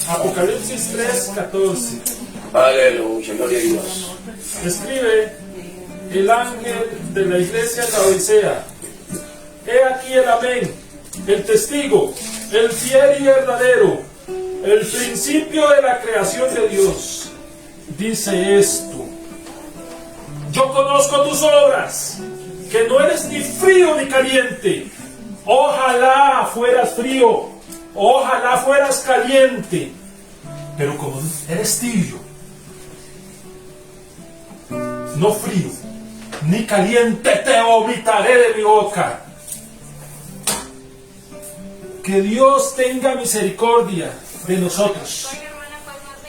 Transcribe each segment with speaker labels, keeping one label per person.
Speaker 1: Apocalipsis 3:14.
Speaker 2: Aleluya, gloria a Dios.
Speaker 1: Escribe el ángel de la iglesia en la Odisea: he aquí el amén, el testigo, el fiel y verdadero, el principio de la creación de Dios. Dice esto: yo conozco tus obras, que no eres ni frío ni caliente. Ojalá fueras frío, ojalá fueras caliente, pero como eres tibio, no frío ni caliente, te vomitaré de mi boca. Que Dios tenga misericordia de nosotros.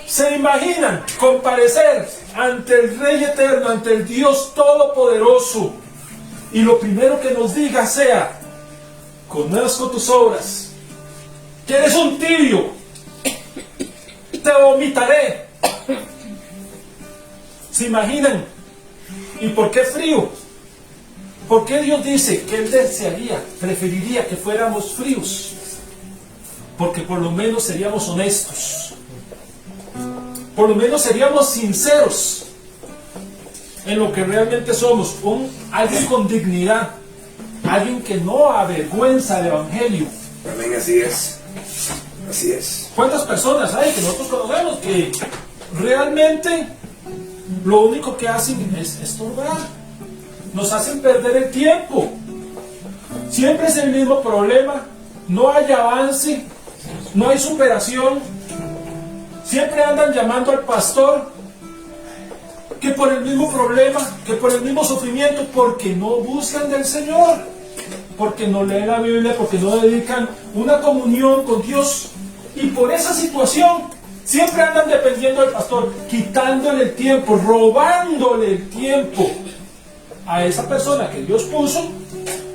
Speaker 1: ¿Se imaginan comparecer ante el Rey Eterno, ante el Dios Todopoderoso, y lo primero que nos diga sea: conozco tus obras, que eres un tibio, te vomitaré? ¿Se imaginan? ¿Y por qué frío? ¿Por qué Dios dice que Él desearía, preferiría que fuéramos fríos? Porque por lo menos seríamos honestos, por lo menos seríamos sinceros en lo que realmente somos, alguien con dignidad, alguien que no avergüenza el Evangelio.
Speaker 2: Amén, así es. Así es.
Speaker 1: ¿Cuántas personas hay que nosotros conocemos que realmente lo único que hacen es estorbar? Nos hacen perder el tiempo. Siempre es el mismo problema. No hay avance, no hay superación. Siempre andan llamando al pastor que por el mismo problema, que por el mismo sufrimiento, porque no buscan del Señor, porque no leen la Biblia, porque no dedican una comunión con Dios. Y por esa situación siempre andan dependiendo del pastor, quitándole el tiempo, robándole el tiempo a esa persona que Dios puso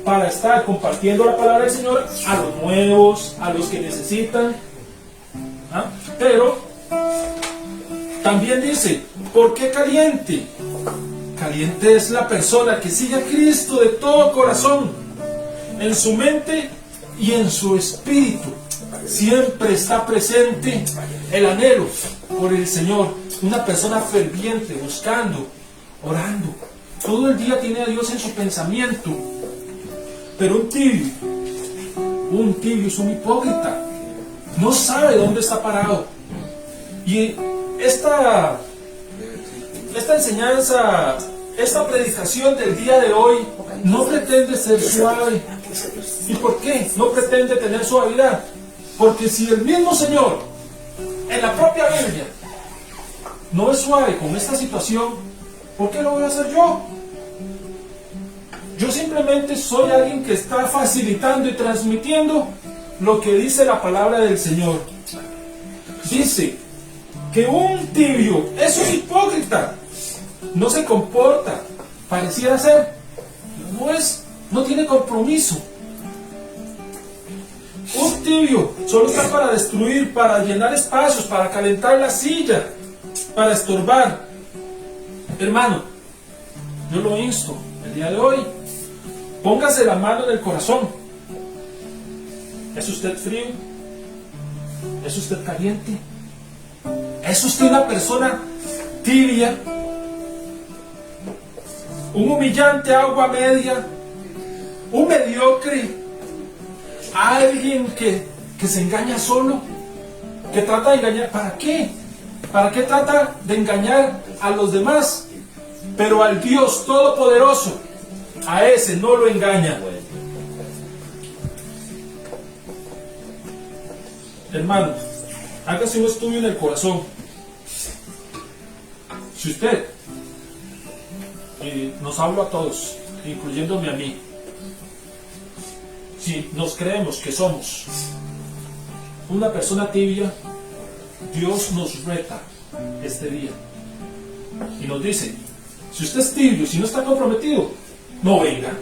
Speaker 1: para estar compartiendo la palabra del Señor a los nuevos, a los que necesitan. ¿Ah? Pero también dice: ¿por qué caliente? Caliente es la persona que sigue a Cristo de todo corazón, en su mente y en su espíritu. Siempre está presente el anhelo por el Señor. Una persona ferviente, buscando, orando. Todo el día tiene a Dios en su pensamiento. Pero un tibio es un hipócrita. No sabe dónde está parado. Y esta enseñanza, esta predicación del día de hoy no pretende ser suave. ¿Y por qué no pretende tener suavidad? Porque si el mismo Señor en la propia Biblia no es suave con esta situación, ¿por qué lo voy a hacer yo? Yo simplemente soy alguien que está facilitando y transmitiendo lo que dice la palabra del Señor. Dice que un tibio es un hipócrita, no se comporta, pareciera ser, no tiene compromiso. Un tibio solo está para destruir, para llenar espacios, para calentar la silla, para estorbar. Hermano, yo lo insto el día de hoy: póngase la mano en el corazón. ¿Es usted frío? ¿Es usted caliente? ¿Es usted una persona tibia? ¿Un humillante agua media? ¿Un mediocre? ¿Alguien que se engaña solo? ¿Que trata de engañar? ¿Para qué? ¿Para qué trata de engañar a los demás? Pero al Dios Todopoderoso, a ese no lo engaña. Hermanos, hágase un estudio en el corazón. Si usted, y nos hablo a todos, incluyéndome a mí, si nos creemos que somos una persona tibia, Dios nos reta este día y nos dice: si usted es tibio, si no está comprometido, no venga.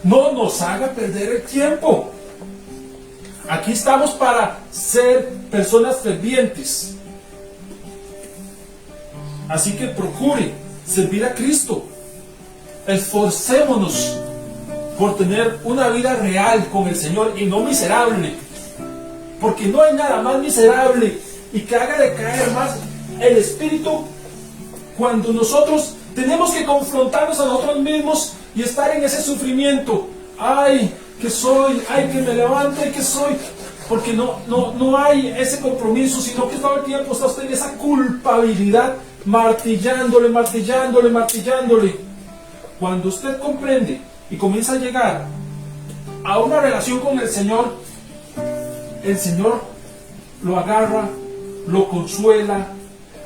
Speaker 1: No nos haga perder el tiempo. Aquí estamos para ser personas fervientes. Así que procure servir a Cristo. Esforcémonos por tener una vida real con el Señor y no miserable. Porque no hay nada más miserable y que haga decaer más el espíritu cuando nosotros tenemos que confrontarnos a nosotros mismos y estar en ese sufrimiento. Ay, que soy, ay, que me levanto, ay, que soy. Porque no hay ese compromiso, sino que todo el tiempo está usted en esa culpabilidad, martillándole. Cuando usted comprende y comienza a llegar a una relación con el Señor lo agarra, lo consuela,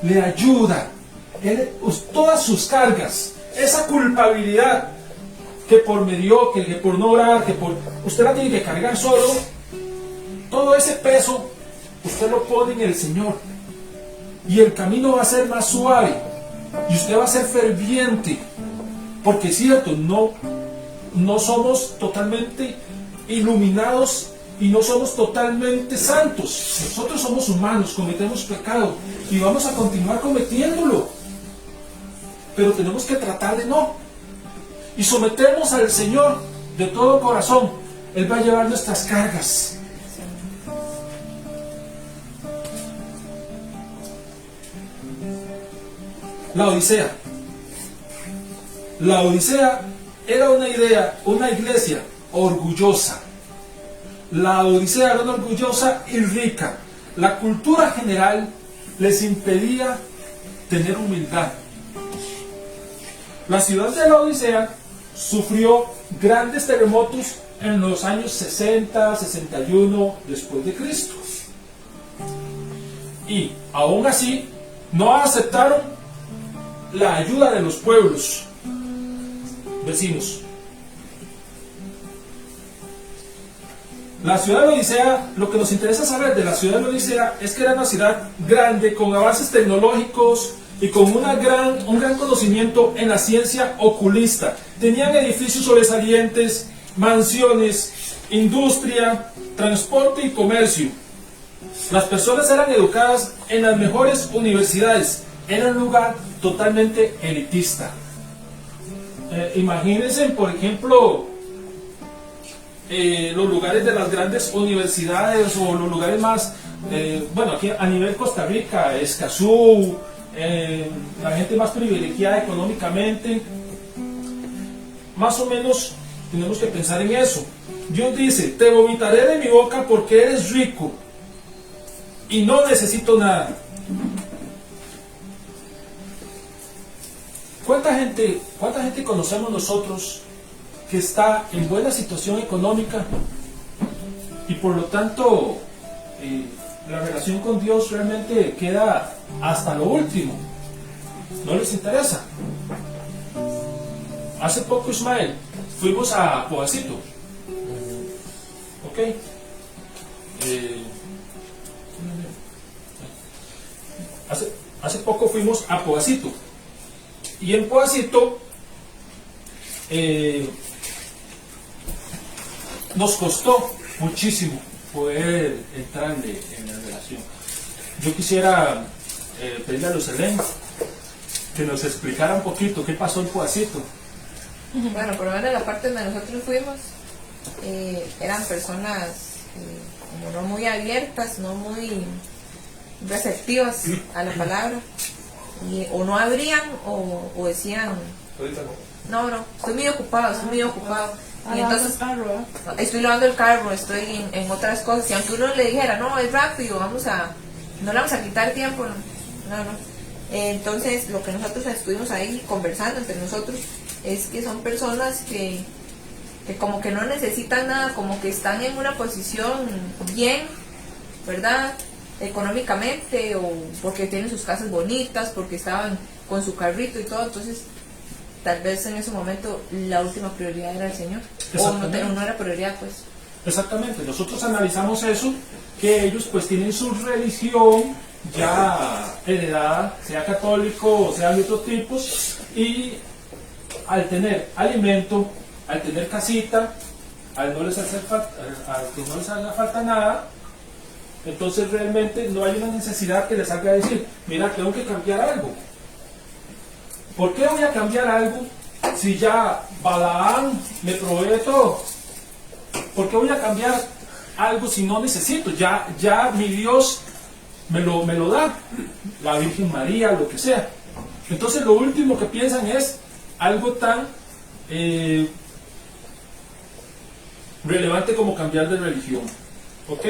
Speaker 1: le ayuda. Todas sus cargas, esa culpabilidad que por mediocre, que por no orar, usted la tiene que cargar solo, todo ese peso usted lo pone en el Señor y el camino va a ser más suave y usted va a ser ferviente, porque es cierto, no somos totalmente iluminados y no somos totalmente santos. Nosotros somos humanos, cometemos pecado y vamos a continuar cometiéndolo, pero tenemos que tratar de no y someternos al Señor de todo corazón. Él va a llevar nuestras cargas. La Odisea era una iglesia orgullosa. La Odisea era una orgullosa y rica. La cultura general les impedía tener humildad. La ciudad de la Odisea sufrió grandes terremotos en los años 60, 61 después de Cristo. Y aún así no aceptaron la ayuda de los pueblos vecinos. La ciudad de Odisea, lo que nos interesa saber de la ciudad de Odisea es que era una ciudad grande, con avances tecnológicos y con un gran conocimiento en la ciencia oculista. Tenían edificios sobresalientes, mansiones, industria, transporte y comercio. Las personas eran educadas en las mejores universidades. Era un lugar totalmente elitista. Imagínense, por ejemplo, los lugares de las grandes universidades o los lugares más, bueno, aquí a nivel Costa Rica, Escazú, la gente más privilegiada económicamente. Más o menos tenemos que pensar en eso. Dios dice: te vomitaré de mi boca porque eres rico y no necesito nada. ¿Cuánta gente conocemos nosotros que está en buena situación económica y por lo tanto la relación con Dios realmente queda hasta lo último? ¿No les interesa? Hace poco, Ismael, fuimos a Poacito. ¿Ok? Hace poco fuimos a Poacito. Y en Poacito nos costó muchísimo poder entrar en la relación. Yo quisiera pedirle a Lucelén que nos explicara un poquito qué pasó en Poacito.
Speaker 3: Bueno, por lo menos la parte donde nosotros fuimos eran personas como no muy abiertas, no muy receptivas a la palabra, o no abrían o decían no, estoy muy ocupado. Y entonces estoy lavando el carro, estoy en otras cosas, y aunque uno le dijera no, es rápido, no le vamos a quitar tiempo, no. Entonces lo que nosotros estuvimos ahí conversando entre nosotros es que son personas que como que no necesitan nada, como que están en una posición bien, ¿verdad?, económicamente, o porque tienen sus casas bonitas, porque estaban con su carrito y todo. Entonces tal vez en ese momento la última prioridad era el Señor, o no era prioridad, pues.
Speaker 1: Exactamente, nosotros analizamos eso, que ellos pues tienen su religión ya heredada, sea católico o sea de otros tipos, y al tener alimento, al tener casita, al que no les haga falta nada, entonces realmente no hay una necesidad que les haga decir, mira, tengo que cambiar algo. ¿Por qué voy a cambiar algo si ya Balaam me provee todo? ¿Por qué voy a cambiar algo si no necesito? Ya mi Dios me lo da, la Virgen María, lo que sea. Entonces lo último que piensan es algo tan relevante como cambiar de religión, ¿ok?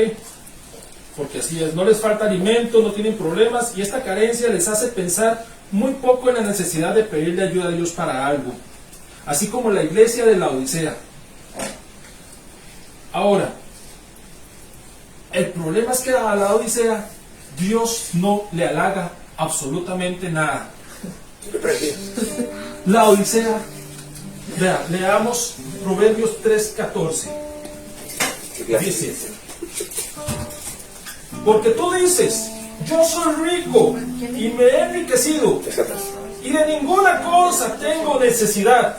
Speaker 1: Porque así es, no les falta alimento, no tienen problemas, y esta carencia les hace pensar muy poco en la necesidad de pedirle ayuda a Dios para algo, así como la iglesia de la Odisea. Ahora, el problema es que a la Odisea Dios no le halaga absolutamente nada. La Odisea, vea, leamos Proverbios 3:14. Dice: porque tú dices, yo soy rico y me he enriquecido y de ninguna cosa tengo necesidad,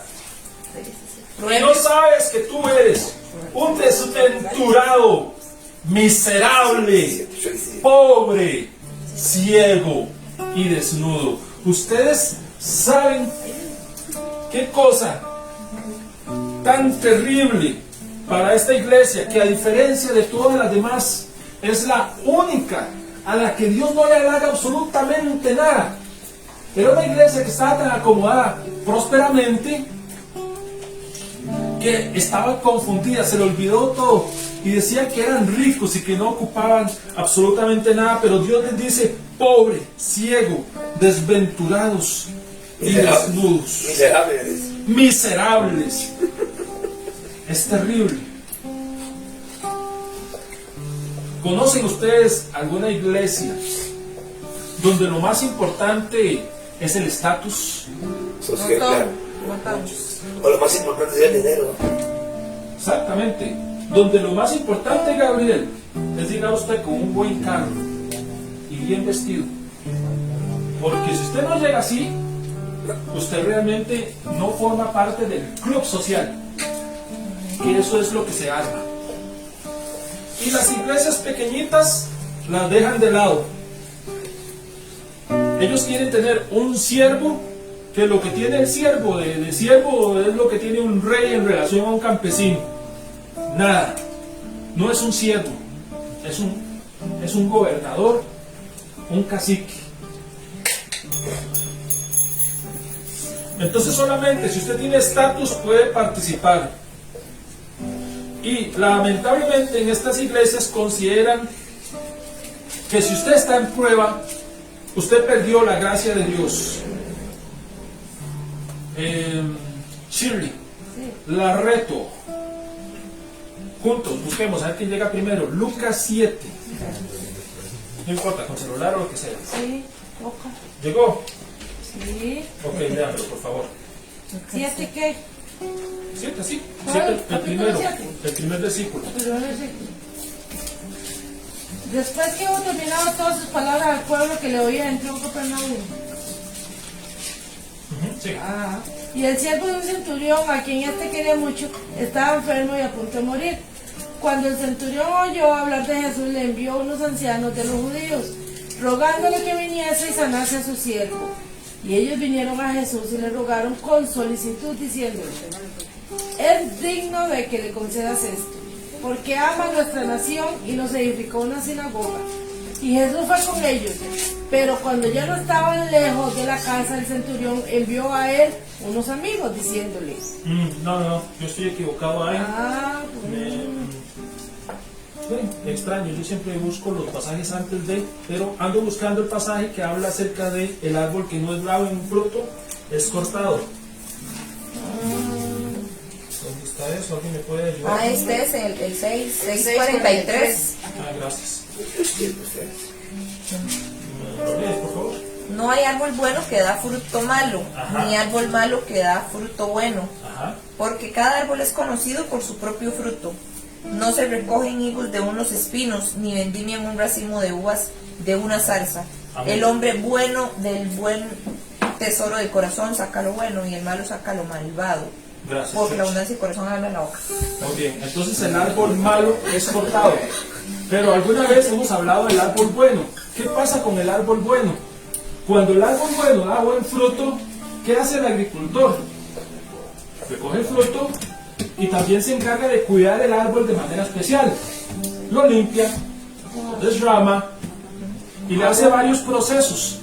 Speaker 1: y no sabes que tú eres un desventurado, miserable, pobre, ciego y desnudo. Ustedes saben qué cosa tan terrible para esta iglesia, que a diferencia de todas las demás, es la única a la que Dios no le halaga absolutamente nada. Era una iglesia que estaba tan acomodada prósperamente que estaba confundida, se le olvidó todo y decía que eran ricos y que no ocupaban absolutamente nada, pero Dios les dice pobre, ciego, desventurados y desnudos, miserables. Es terrible. ¿Conocen ustedes alguna iglesia donde lo más importante es el estatus?
Speaker 2: O lo más importante es el dinero.
Speaker 1: Exactamente. Donde lo más importante, Gabriel, es llegar a usted con un buen carro y bien vestido. Porque si usted no llega así, usted realmente no forma parte del club social, que eso es lo que se arma. Y las iglesias pequeñitas las dejan de lado. Ellos quieren tener un siervo, que lo que tiene el siervo de siervo es lo que tiene un rey en relación a un campesino. Nada, no es un siervo, es un gobernador, un cacique. Entonces solamente si usted tiene estatus puede participar. Y lamentablemente en estas iglesias consideran que si usted está en prueba, usted perdió la gracia de Dios. Shirley, la reto. Juntos, busquemos a ver quién llega primero. Lucas 7. No importa, con celular o lo que sea.
Speaker 4: Sí, ojo.
Speaker 1: ¿Llegó?
Speaker 4: Sí.
Speaker 1: Ok, léamelo, por favor.
Speaker 4: ¿Siete qué?
Speaker 1: 7, sí.
Speaker 4: ¿Cuál?
Speaker 1: 7, el primero.
Speaker 4: ¿Capítulo 7?
Speaker 1: El primer versículo.
Speaker 4: Pero no sé. Después que hubo terminado todas sus palabras al pueblo que le oía, entró en Capernaum.
Speaker 1: Sí.
Speaker 4: Y el siervo de un centurión, a quien este quería mucho, estaba enfermo y a punto de morir. Cuando el centurión oyó hablar de Jesús, le envió unos ancianos de los judíos, rogándole que viniese y sanase a su siervo. Y ellos vinieron a Jesús y le rogaron con solicitud, diciéndole: es digno de que le concedas esto, porque ama nuestra nación y nos edificó una sinagoga. Y Jesús fue con ellos, pero cuando ya no estaban lejos de la casa, el centurión envió a él unos amigos, diciéndole:
Speaker 1: No, yo estoy equivocado ahí. Extraño, yo siempre busco los pasajes antes de, pero ando buscando el pasaje que habla acerca de el árbol que no es bravo en fruto, es cortado. ¿Dónde está eso? ¿Alguien me puede ayudar?
Speaker 3: Este es el 643.
Speaker 1: Gracias. ¿Lo lees, por favor?
Speaker 3: No hay árbol bueno que da fruto malo,
Speaker 1: Ajá.
Speaker 3: ni árbol malo que da fruto bueno,
Speaker 1: Ajá.
Speaker 3: porque cada árbol es conocido por su propio fruto. No se recogen higos de unos espinos, ni vendimian un racimo de uvas de una zarza.
Speaker 1: Amén.
Speaker 3: El hombre bueno del buen tesoro del corazón saca lo bueno, y el malo saca lo malvado.
Speaker 1: Gracias.
Speaker 3: Porque la
Speaker 1: George.
Speaker 3: abundancia del corazón habla la boca.
Speaker 1: Muy bien, entonces el árbol malo es cortado. Pero alguna vez hemos hablado del árbol bueno. ¿Qué pasa con el árbol bueno? Cuando el árbol bueno da buen fruto, ¿qué hace el agricultor? Recoge el fruto y también se encarga de cuidar el árbol de manera especial. lo limpia, lo desrama y le hace varios procesos.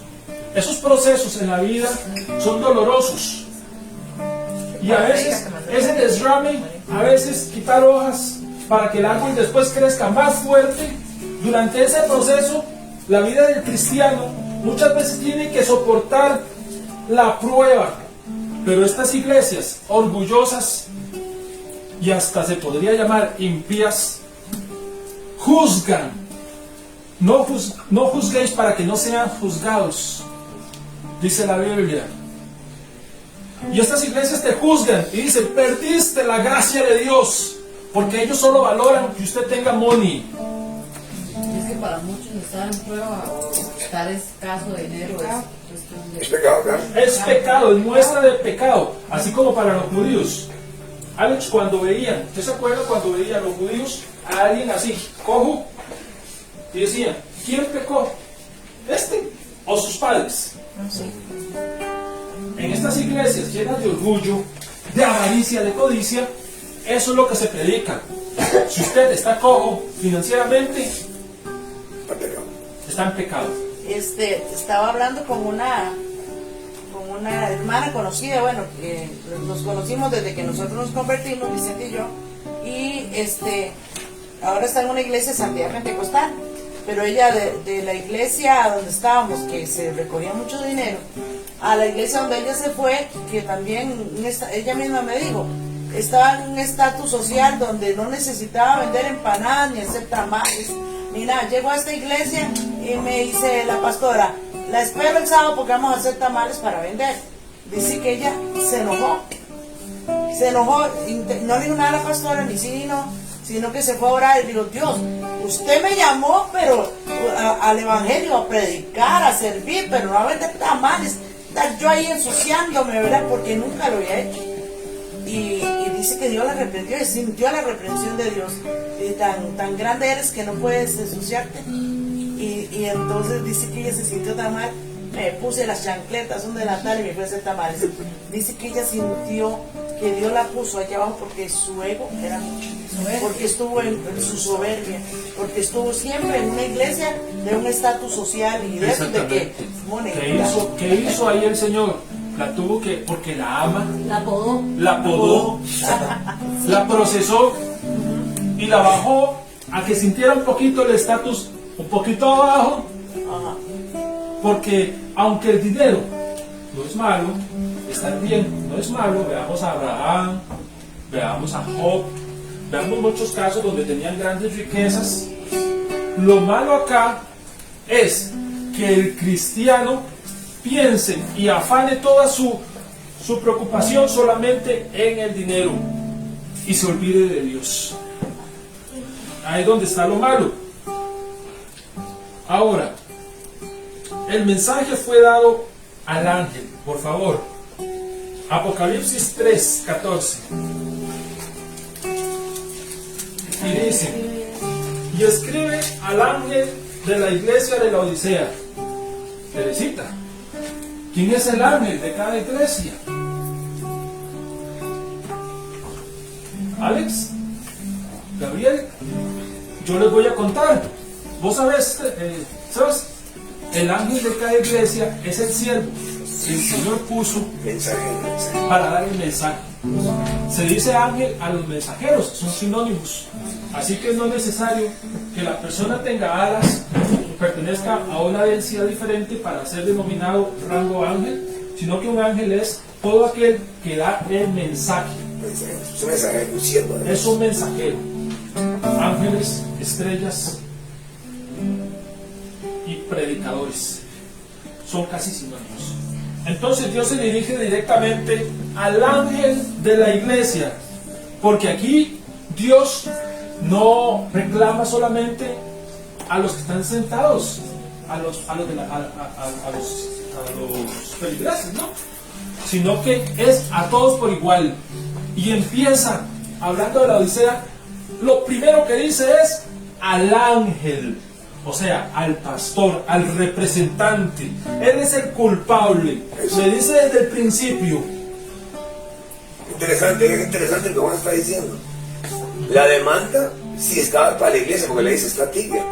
Speaker 1: Esos procesos en la vida son dolorosos. Y a veces ese desrame, a veces quitar hojas para que el árbol después crezca más fuerte. Durante ese proceso, la vida del cristiano muchas veces tiene que soportar la prueba. Pero estas iglesias orgullosas y hasta se podría llamar impías, juzgan. No juzguéis para que no sean juzgados, dice la Biblia. Y estas iglesias te juzgan y dicen, perdiste la gracia de Dios, porque ellos solo valoran que usted tenga money.
Speaker 5: Es que para muchos estar en prueba o estar escaso de dinero
Speaker 2: Es pecado, claro.
Speaker 1: Es pecado, es muestra de pecado, así como para los judíos. Alex, cuando veían, ¿usted se acuerda cuando veían los judíos a alguien así, cojo, y decían, ¿quién pecó? ¿Este o sus padres? En estas iglesias llenas de orgullo, de avaricia, de codicia, eso es lo que se predica. Si usted está cojo financieramente,
Speaker 2: Está pecado.
Speaker 1: está en pecado.
Speaker 6: Estaba hablando con una hermana conocida, bueno, que nos conocimos desde que nosotros nos convertimos, Vicente y yo, y ahora está en una iglesia de Santidad Pentecostal, pero ella de la iglesia donde estábamos, que se recogía mucho dinero, a la iglesia donde ella se fue, que también ella misma me dijo, estaba en un estatus social donde no necesitaba vender empanadas ni hacer tamales ni nada. Llego a esta iglesia y me dice la pastora, la espero el sábado porque vamos a hacer tamales para vender. Dice que ella se enojó, no le dijo nada a la pastora, ni sí ni no, sino que se fue a orar y dijo, Dios, usted me llamó pero al evangelio, a predicar, a servir, pero no a vender tamales, estar yo ahí ensuciándome, ¿verdad? Porque nunca lo había hecho. Y dice que Dios la reprendió, y sintió la reprensión de Dios. Y tan grande eres que no puedes ensuciarte. Y entonces dice que ella se sintió tan mal. Me puse las chancletas, un delantal y me fui a hacer tamales. Dice que ella sintió que Dios la puso allá abajo porque su ego era mucho. Porque estuvo en su soberbia. Porque estuvo siempre en una iglesia de un estatus social y de eso, de que
Speaker 1: ¿Qué hizo ahí el Señor? La tuvo que, porque la ama,
Speaker 5: la podó,
Speaker 1: la procesó y la bajó a que sintiera un poquito el estatus, un poquito abajo, porque aunque el dinero no es malo, estar bien no es malo. Veamos a Abraham, veamos a Job, veamos muchos casos donde tenían grandes riquezas. Lo malo acá es que el cristiano piense y afane toda su preocupación solamente en el dinero y se olvide de Dios. Ahí es donde está lo malo. Ahora, el mensaje fue dado al ángel, por favor. Apocalipsis 3:14. Y dice, y escribe al ángel de la iglesia de la Odisea, Teresita. ¿Quién es el ángel de cada iglesia? Alex, Gabriel, yo les voy a contar. Vos sabés, ¿sabes? El ángel de cada iglesia es el siervo que el Señor puso para dar el mensaje. Se dice ángel a los mensajeros, son sinónimos. Así que no es necesario que la persona tenga alas, pertenezca a una densidad diferente para ser denominado rango ángel, sino que un ángel es todo aquel que da el mensaje.
Speaker 2: Es un mensajero, un siervo.
Speaker 1: Es un mensajero. Ángeles, estrellas y predicadores son casi sinónimos. Entonces Dios se dirige directamente al ángel de la iglesia, porque aquí Dios no reclama solamente a los que están sentados, a los feligreses, ¿no? Sino que es a todos por igual. Y empieza, hablando de la Odisea, lo primero que dice es al ángel, o sea, al pastor, al representante. Él es el culpable. Le dice desde el principio.
Speaker 2: Es interesante lo que Juan está diciendo. La demanda sí estaba para la iglesia, porque la iglesia está tibia,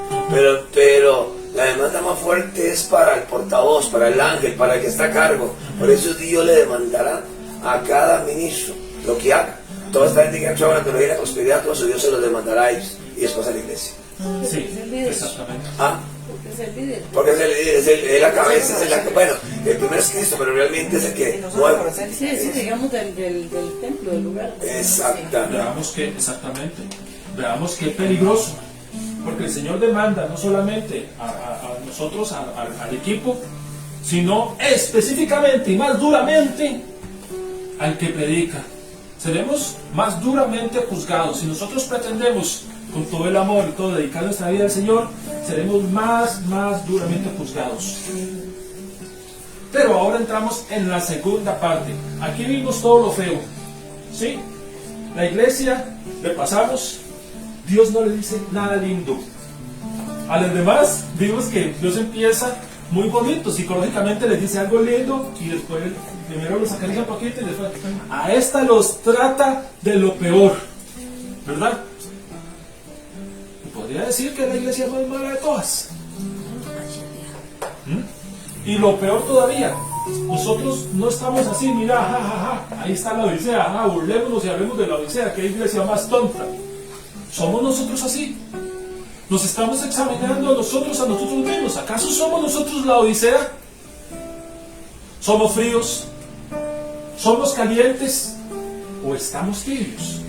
Speaker 2: pero la demanda más fuerte es para el portavoz, para el ángel, para el que está a cargo. Por eso Dios le demandará a cada ministro lo que haga. Toda esta gente que ha trabajado en la teología y la prosperidad, todo eso Dios se lo demandará a ellos y después a la iglesia.
Speaker 1: Sí, exactamente.
Speaker 2: ¿Ah?
Speaker 4: Porque es el líder.
Speaker 2: Porque es es la cabeza, es la, bueno, el primero es Cristo, pero realmente es el que mueve.
Speaker 5: Sí, sí, digamos del templo, del lugar.
Speaker 2: Exactamente.
Speaker 1: Veamos qué peligroso, porque el Señor demanda no solamente a nosotros, al equipo, sino específicamente y más duramente al que predica. Seremos más duramente juzgados. Si nosotros pretendemos con todo el amor y todo dedicar nuestra vida al Señor, seremos más duramente juzgados. Pero ahora entramos en la segunda parte. Aquí vimos todo lo feo, ¿sí? La iglesia, le pasamos, Dios no le dice nada lindo. A los demás vimos que Dios empieza muy bonito, psicológicamente les dice algo lindo y después primero los acaricia un poquito y después a esta los trata de lo peor, ¿verdad? Y podría decir que la iglesia más mala de todas. Y lo peor todavía, nosotros no estamos así, mira, ahí está la Odisea, burlémonos y hablemos de la Odisea, que iglesia más tonta. Somos nosotros así. Nos estamos examinando a nosotros mismos. ¿Acaso somos nosotros la Odisea? ¿Somos fríos? ¿Somos calientes? ¿O estamos tibios?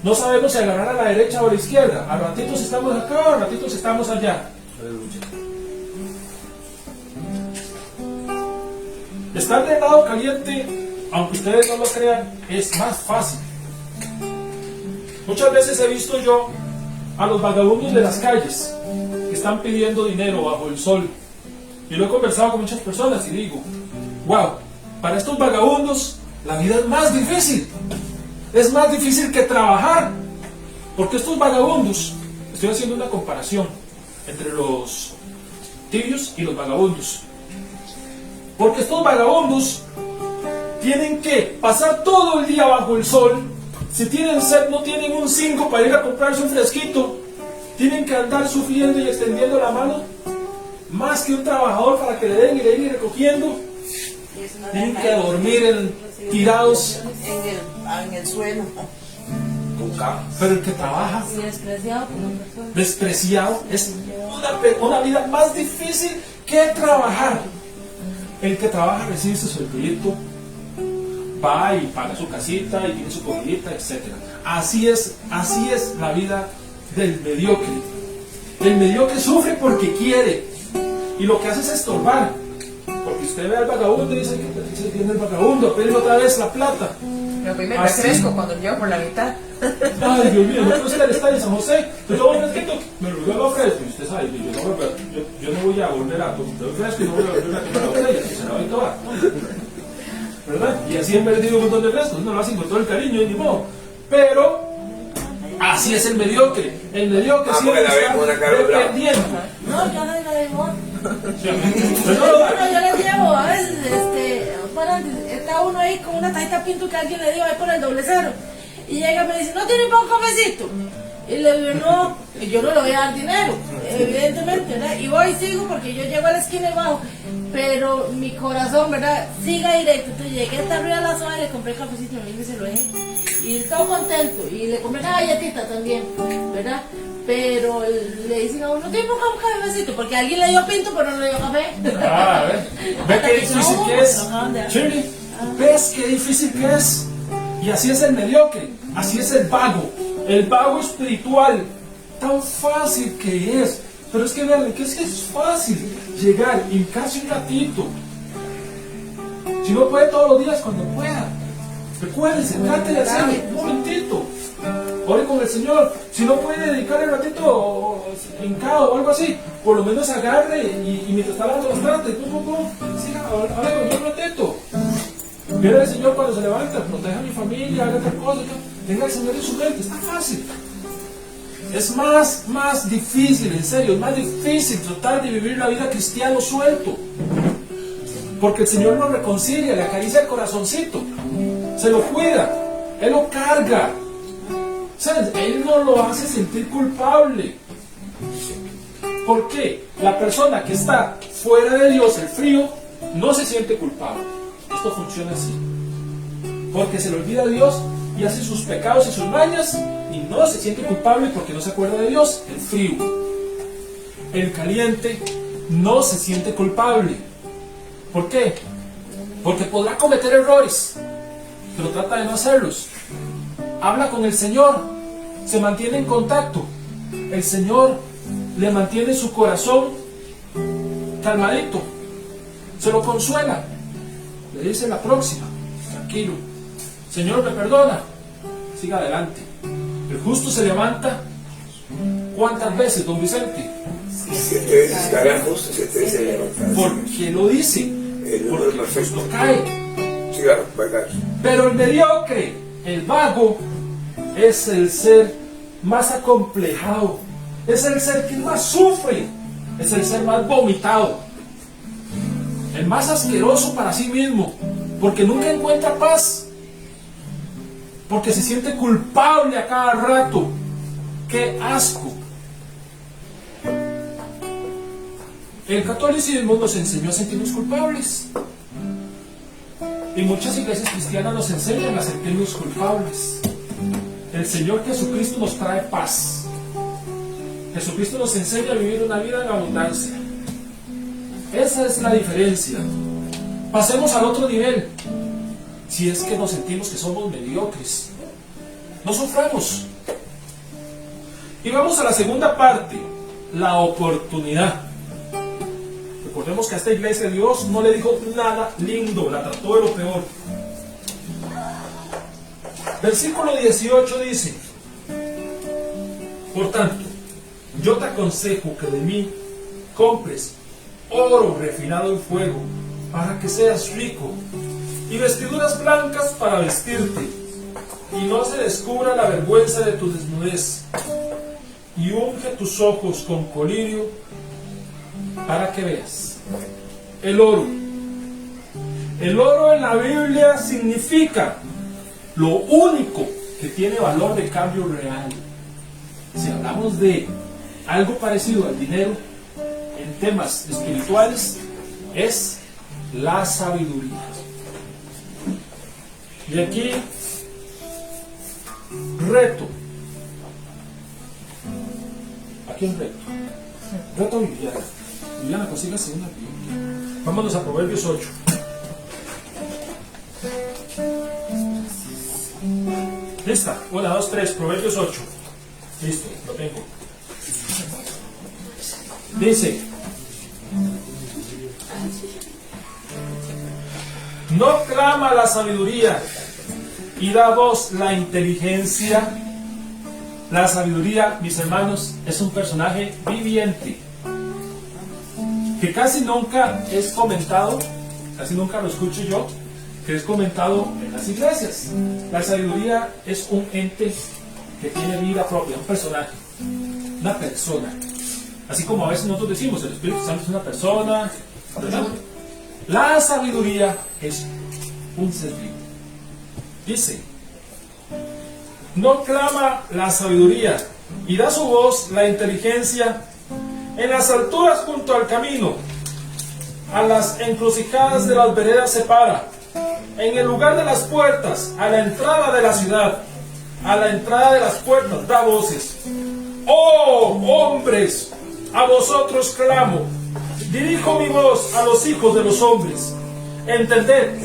Speaker 1: No sabemos si agarrar a la derecha o a la izquierda. A ratitos estamos acá, a ratitos estamos allá. Estar del lado caliente, aunque ustedes no lo crean, es más fácil. Muchas veces he visto yo a los vagabundos de las calles que están pidiendo dinero bajo el sol. Y lo he conversado con muchas personas y digo, wow, para estos vagabundos la vida es más difícil. Es más difícil que trabajar. Porque estos vagabundos, estoy haciendo una comparación entre los tibios y los vagabundos. Porque estos vagabundos tienen que pasar todo el día bajo el sol. Si tienen sed, no tienen un 5 para ir a comprarse un fresquito. Tienen que andar sufriendo y extendiendo la mano. Más que un trabajador para que le den y le ir recogiendo. Tienen que dormir tirados
Speaker 6: En el suelo.
Speaker 1: con cama. Pero el que trabaja,
Speaker 4: Y despreciado por las personas.
Speaker 1: despreciado, es una vida más difícil que trabajar. El que trabaja recibe su sueldito, va y paga su casita y tiene su comidita, etc. Así es la vida del mediocre. El mediocre sufre porque quiere y lo que hace es estorbar. Porque usted ve al vagabundo y dice que viene el vagabundo a pedir otra vez la plata.
Speaker 3: Me fui me
Speaker 1: Así.
Speaker 3: refresco cuando llevo por la mitad.
Speaker 1: Ay, Dios mío, no sé el estadio de San José. Yo tomo un fresquito, me lo regalo fresco. Y usted sabe, yo no voy a volver a tomar fresco y no voy a volver a tomar la botella, que se la voy a tomar. ¿Verdad? Y así han perdido un montón de frescos. No lo hacen con todo el cariño y ni modo. Pero así es el mediocre. El mediocre siempre
Speaker 2: porque la ven con una
Speaker 1: está
Speaker 2: cara brava.
Speaker 1: dependiendo.
Speaker 4: No, yo no digo de igual.
Speaker 1: Pero no lo da.
Speaker 4: Bueno, yo les llevo, a veces, está uno ahí con una tajita pinto que alguien le dio ahí por el 00. Y llega y me dice, ¿no tiene para un cafecito? Y le digo, no, y yo no le voy a dar dinero, evidentemente, ¿verdad? Y voy y sigo porque yo llego a la esquina y bajo. Pero mi corazón, ¿verdad? Siga directo. Entonces llegué hasta arriba de la zona y le compré cafecito y se lo dejé. Y estaba contento. Y le compré una galletita también, ¿verdad? Pero le dicen a uno, no tiene para un cafecito, porque alguien le dio pinto, pero no le dio café.
Speaker 1: Ah, ve qué difícil que es. Shirley, ¿ves qué difícil que es? Y así es el mediocre, así es el vago espiritual. Tan fácil que es. Pero es que vean, que es fácil llegar, hincarse un ratito. Si no puede todos los días, cuando pueda. Recuérdese, trate de hacerlo un momentito. Ore con el Señor. Si no puede dedicarle un ratito hincado o algo así, por lo menos agarre y mientras está lavando los trastes, siga, hable con Dios un ratito. Viene el Señor cuando se levanta, proteja a mi familia, haga tal cosa, tenga el Señor en su mente, está fácil. Es más difícil, en serio, es más difícil tratar de vivir la vida cristiano suelto. Porque el Señor lo reconcilia, le acaricia el corazoncito, se lo cuida, Él lo carga. ¿Saben? Él no lo hace sentir culpable. ¿Por qué? La persona que está fuera de Dios, el frío, no se siente culpable. Esto funciona así. Porque se le olvida a Dios y hace sus pecados y sus mañas y no se siente culpable porque no se acuerda de Dios, el frío. El caliente no se siente culpable. ¿Por qué? Porque podrá cometer errores, pero trata de no hacerlos. Habla con el Señor, se mantiene en contacto. El Señor le mantiene su corazón calmadito, se lo consuela, le dice la próxima, tranquilo, Señor me perdona, siga adelante. El justo se levanta, ¿cuántas veces, don Vicente?
Speaker 2: 7 veces caerá justo, 7 veces se levantará.
Speaker 1: Porque lo dice,
Speaker 2: El número
Speaker 1: porque el
Speaker 2: perfecto.
Speaker 1: justo cae.
Speaker 2: Sí, claro, va a caer.
Speaker 1: Pero el mediocre, el vago, es el ser más acomplejado, es el ser que más sufre, es el ser más vomitado, el más asqueroso para sí mismo, porque nunca encuentra paz, porque se siente culpable a cada rato. ¡Qué asco! El catolicismo nos enseñó a sentirnos culpables. Y muchas iglesias cristianas nos enseñan a sentirnos culpables. El Señor Jesucristo nos trae paz. Jesucristo nos enseña a vivir una vida en abundancia. Esa es la diferencia. Pasemos al otro nivel. Si es que nos sentimos que somos mediocres, no suframos. Y vamos a la segunda parte, la oportunidad. Recordemos que a esta iglesia Dios no le dijo nada lindo, la trató de lo peor. Versículo 18 dice: por tanto, yo te aconsejo que de mí compres oro refinado en fuego, para que seas rico, y vestiduras blancas para vestirte, y no se descubra la vergüenza de tu desnudez, y unge tus ojos con colirio, para que veas. El oro. El oro en la Biblia significa lo único que tiene valor de cambio real. Si hablamos de algo parecido al dinero en temas espirituales, es la sabiduría. Y aquí, reto. Aquí un reto. Reto Viviana. Viviana, consígase una Biblia. Vámonos a Proverbios 8. ¿Lista? 1, 2, 3, Proverbios 8. Listo, lo tengo. Dice: no clama la sabiduría y da voz la inteligencia. La sabiduría, mis hermanos, es un personaje viviente que casi nunca es comentado, casi nunca lo escucho yo, que es comentado en las iglesias. La sabiduría es un ente que tiene vida propia, un personaje, una persona. Así como a veces nosotros decimos, el Espíritu Santo es una persona, ¿verdad? La sabiduría es un ser vivo. Dice: no clama la sabiduría y da su voz la inteligencia en las alturas junto al camino, a las encrucijadas de las veredas se para, en el lugar de las puertas, a la entrada de la ciudad, a la entrada de las puertas da voces. ¡Oh, hombres! A vosotros clamo, dirijo mi voz a los hijos de los hombres. Entended,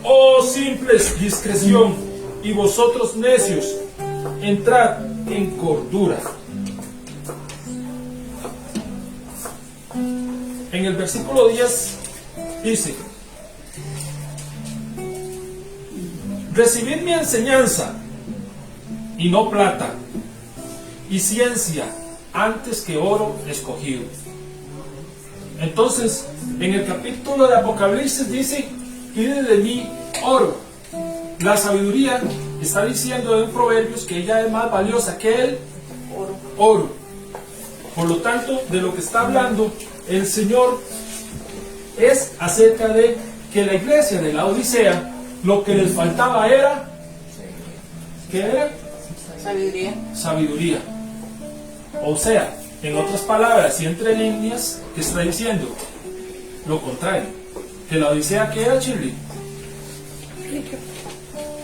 Speaker 1: oh simples, discreción, y vosotros necios, entrad en cordura. En el versículo 10 dice: recibid mi enseñanza, y no plata, y ciencia antes que oro escogido. Entonces, en el capítulo de Apocalipsis dice: pide de mí oro. La sabiduría está diciendo en Proverbios que ella es más valiosa que el oro. Por lo tanto, de lo que está hablando el Señor es acerca de que la iglesia de la Odisea, lo que les faltaba era, ¿qué era?
Speaker 6: Sabiduría.
Speaker 1: Sabiduría. O sea, en otras palabras y entre líneas, ¿qué está diciendo? Lo contrario. Que la Odisea, ¿qué era, Shirley?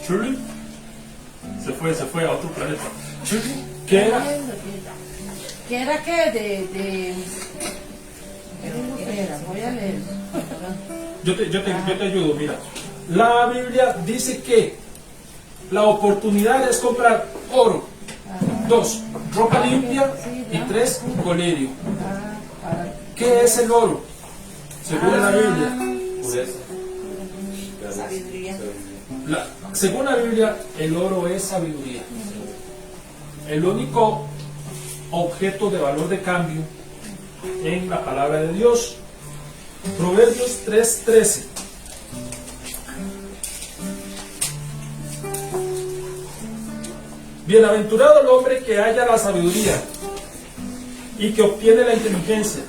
Speaker 1: Shirley se fue a otro planeta. Shirley, ¿qué era?
Speaker 4: ¿Qué era qué? ¿Qué era? Voy a leer.
Speaker 1: Yo te ayudo, mira. La Biblia dice que la oportunidad es comprar oro. 2, ropa limpia. Y 3, colirio. ¿Qué es el oro? Según la Biblia.
Speaker 6: Sabiduría.
Speaker 1: Según la Biblia, el oro es sabiduría. El único objeto de valor de cambio en la palabra de Dios. Proverbios 3:13. Bienaventurado el hombre que halla la sabiduría y que obtiene la inteligencia,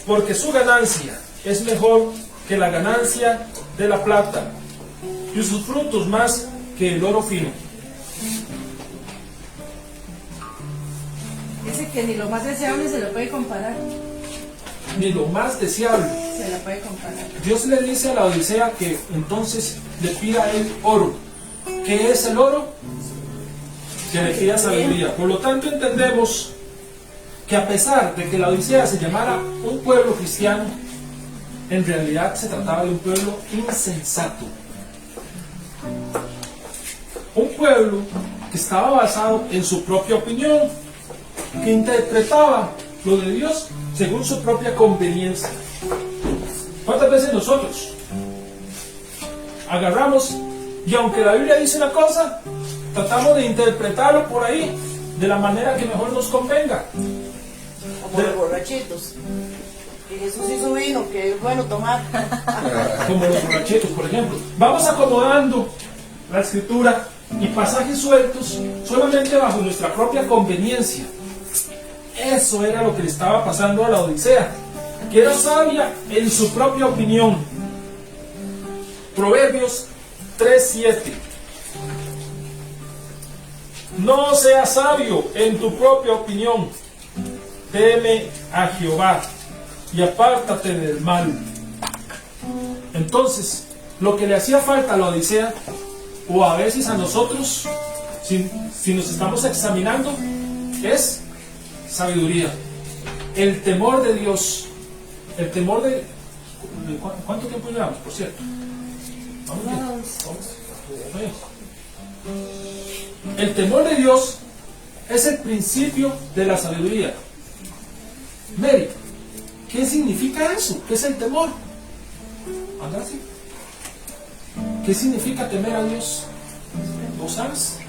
Speaker 1: porque su ganancia es mejor que la ganancia de la plata y sus frutos más que el oro fino.
Speaker 4: Dice que ni lo más deseable se lo puede comparar.
Speaker 1: Ni lo más deseable.
Speaker 4: Se lo puede comparar.
Speaker 1: Dios le dice a la Odisea que entonces le pida el oro. ¿Qué es el oro? Que le pida sabiduría. Por lo tanto entendemos que a pesar de que la Odisea se llamara un pueblo cristiano, en realidad se trataba de un pueblo insensato. Un pueblo que estaba basado en su propia opinión, que interpretaba lo de Dios según su propia conveniencia. ¿Cuántas veces nosotros agarramos y aunque la Biblia dice una cosa, tratamos de interpretarlo por ahí de la manera que mejor nos convenga?
Speaker 6: Como los borrachitos. Que Jesús hizo vino, que es bueno tomar.
Speaker 1: Como los borrachetos, por ejemplo. Vamos acomodando la escritura y pasajes sueltos solamente bajo nuestra propia conveniencia. Eso era lo que le estaba pasando a la Odisea, que era sabia en su propia opinión. Proverbios 3:7. No seas sabio en tu propia opinión. Teme a Jehová y apártate del mal. Entonces, lo que le hacía falta a la Odisea, o a veces a nosotros, si nos estamos examinando, es sabiduría. El temor de Dios. El temor de... ¿Cuánto tiempo llevamos, por cierto? El temor de Dios es el principio de la sabiduría. Mary, ¿qué significa eso? ¿Qué es el temor? Anda así. ¿Qué significa temer a Dios? ¿Lo sabes?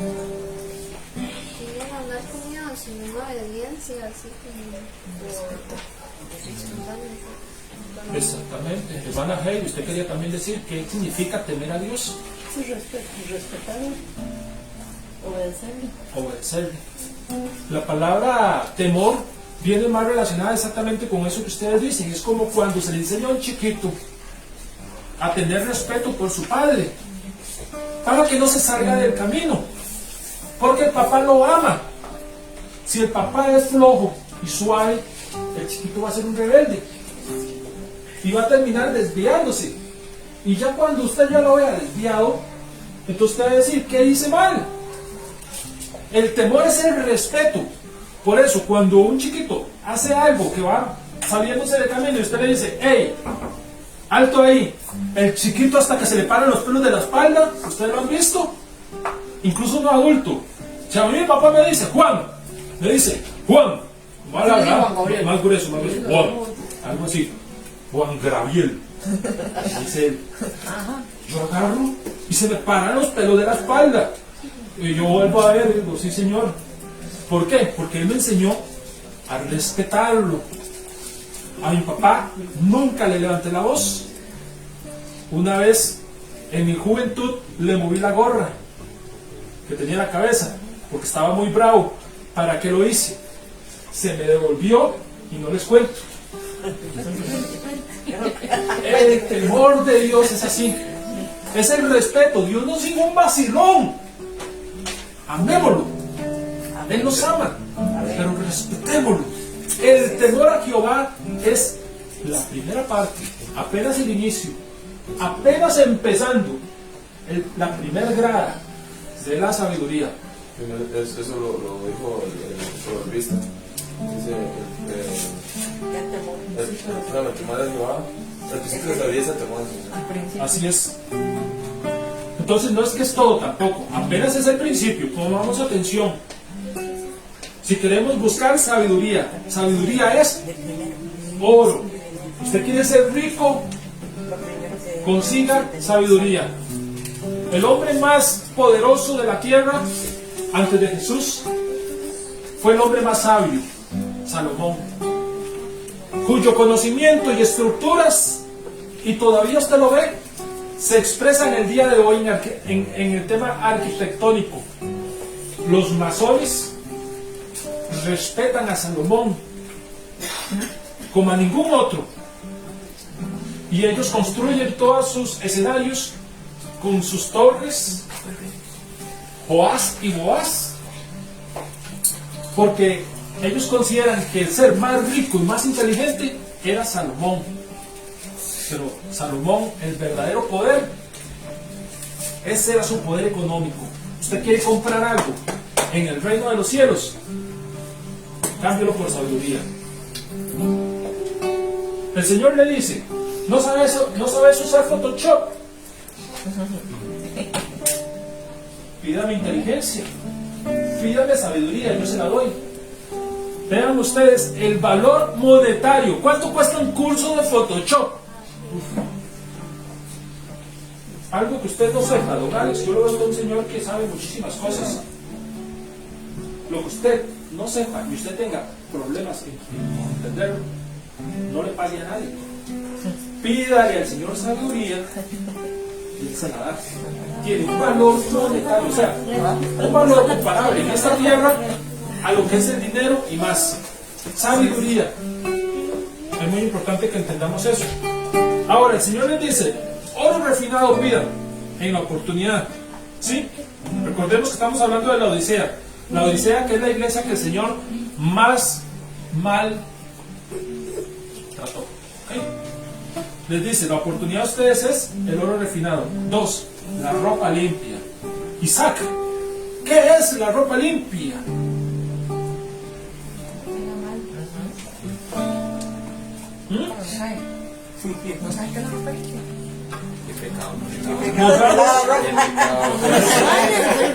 Speaker 7: Querían hablar con Dios, sino una obediencia, así como
Speaker 1: Exactamente. Hermana Heidi, usted quería también decir qué significa temer a Dios.
Speaker 4: Sí, respetarlo, obedecerle.
Speaker 1: Obedecerle. La palabra temor viene más relacionada exactamente con eso que ustedes dicen. Es como cuando se le enseña a un chiquito a tener respeto por su padre, para que no se salga del camino, porque el papá lo ama. Si el papá es flojo y suave, el chiquito va a ser un rebelde y va a terminar desviándose, y ya cuando usted ya lo vea desviado, entonces usted va a decir, ¿qué hice mal? El temor es el respeto. Por eso cuando un chiquito hace algo que va saliéndose del camino y usted le dice, hey, alto ahí, el chiquito hasta que se le paran los pelos de la espalda, ¿ustedes lo han visto? Incluso un adulto. Si a mí mi papá me dice, Juan, me dice, Juan, más grueso, Juan, algo así, Juan Gabriel, dice él. Yo agarro y se me paran los pelos de la espalda. Y yo vuelvo a ver y digo, sí señor. ¿Por qué? Porque él me enseñó a respetarlo. A mi papá nunca le levanté la voz. Una vez en mi juventud le moví la gorra que tenía en la cabeza porque estaba muy bravo. ¿Para qué lo hice? Se me devolvió y no les cuento. El temor de Dios es así. Es el respeto. Dios no sigue un vacilón. Amémoslo. Él nos ama, pero respetémoslo. El temor a Jehová es la primera parte, apenas el inicio, apenas empezando, la primera grada de la sabiduría.
Speaker 8: Eso lo dijo el proverbista. Dice, el temor de Jehová, el principio de la sabiduría es el temor de Jehová.
Speaker 5: Al principio.
Speaker 1: Así es. Entonces no es que es todo tampoco, apenas es el principio, pongamos atención. Si queremos buscar sabiduría, sabiduría es oro. Usted quiere ser rico, consiga sabiduría. El hombre más poderoso de la tierra antes de Jesús fue el hombre más sabio, Salomón, cuyo conocimiento y estructuras, y todavía usted lo ve, se expresa en el día de hoy en el tema arquitectónico. Los masones respetan a Salomón como a ningún otro, y ellos construyen todos sus escenarios con sus torres, Joás y Boaz, porque ellos consideran que el ser más rico y más inteligente era Salomón. Pero Salomón, el verdadero poder, ese era su poder económico. Usted quiere comprar algo en el reino de los cielos, cámbialo por sabiduría. El Señor le dice, ¿no sabes usar Photoshop? Pídame inteligencia, pídame sabiduría, yo se la doy. Vean ustedes el valor monetario. ¿Cuánto cuesta un curso de Photoshop? Algo que usted no sepa, don Alex, yo lo veo a un señor que sabe muchísimas cosas. Lo que usted no sepa y usted tenga problemas en entenderlo, no le pague a nadie. Pídale al Señor sabiduría y Él se la da. Tiene un valor monetario, o sea, un valor comparable en esta tierra a lo que es el dinero y más. Sabiduría. Es muy importante que entendamos eso. Ahora el Señor les dice, oro refinado pidan en la oportunidad. ¿Sí? Recordemos que estamos hablando de la Odisea. La Odisea, que es la iglesia que el Señor más mal trató. ¿Okay? Les dice, la oportunidad de ustedes es el oro refinado. 2, la ropa limpia. Isaac, ¿qué es la ropa limpia?
Speaker 3: ¿No sabes qué es la ropa limpia?
Speaker 1: Nos vamos.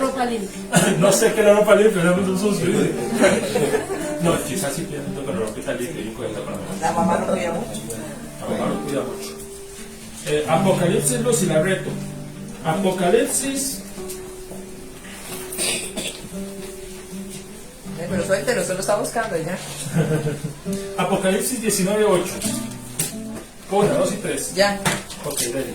Speaker 4: ropa limpia.
Speaker 1: No sé qué es la ropa limpia, no me sucio. No, quizás sí pienso que la ropa está limpia y cuenta para nosotros.
Speaker 6: La mamá lo cuida mucho.
Speaker 1: La mamá lo cuida mucho. Apocalipsis Luz y la reto. Apocalipsis.
Speaker 3: Pero suéltelo, solo está buscando ya.
Speaker 1: Apocalipsis 19:8. 1, 2 y 3.
Speaker 3: Ya.
Speaker 1: Ok, dale.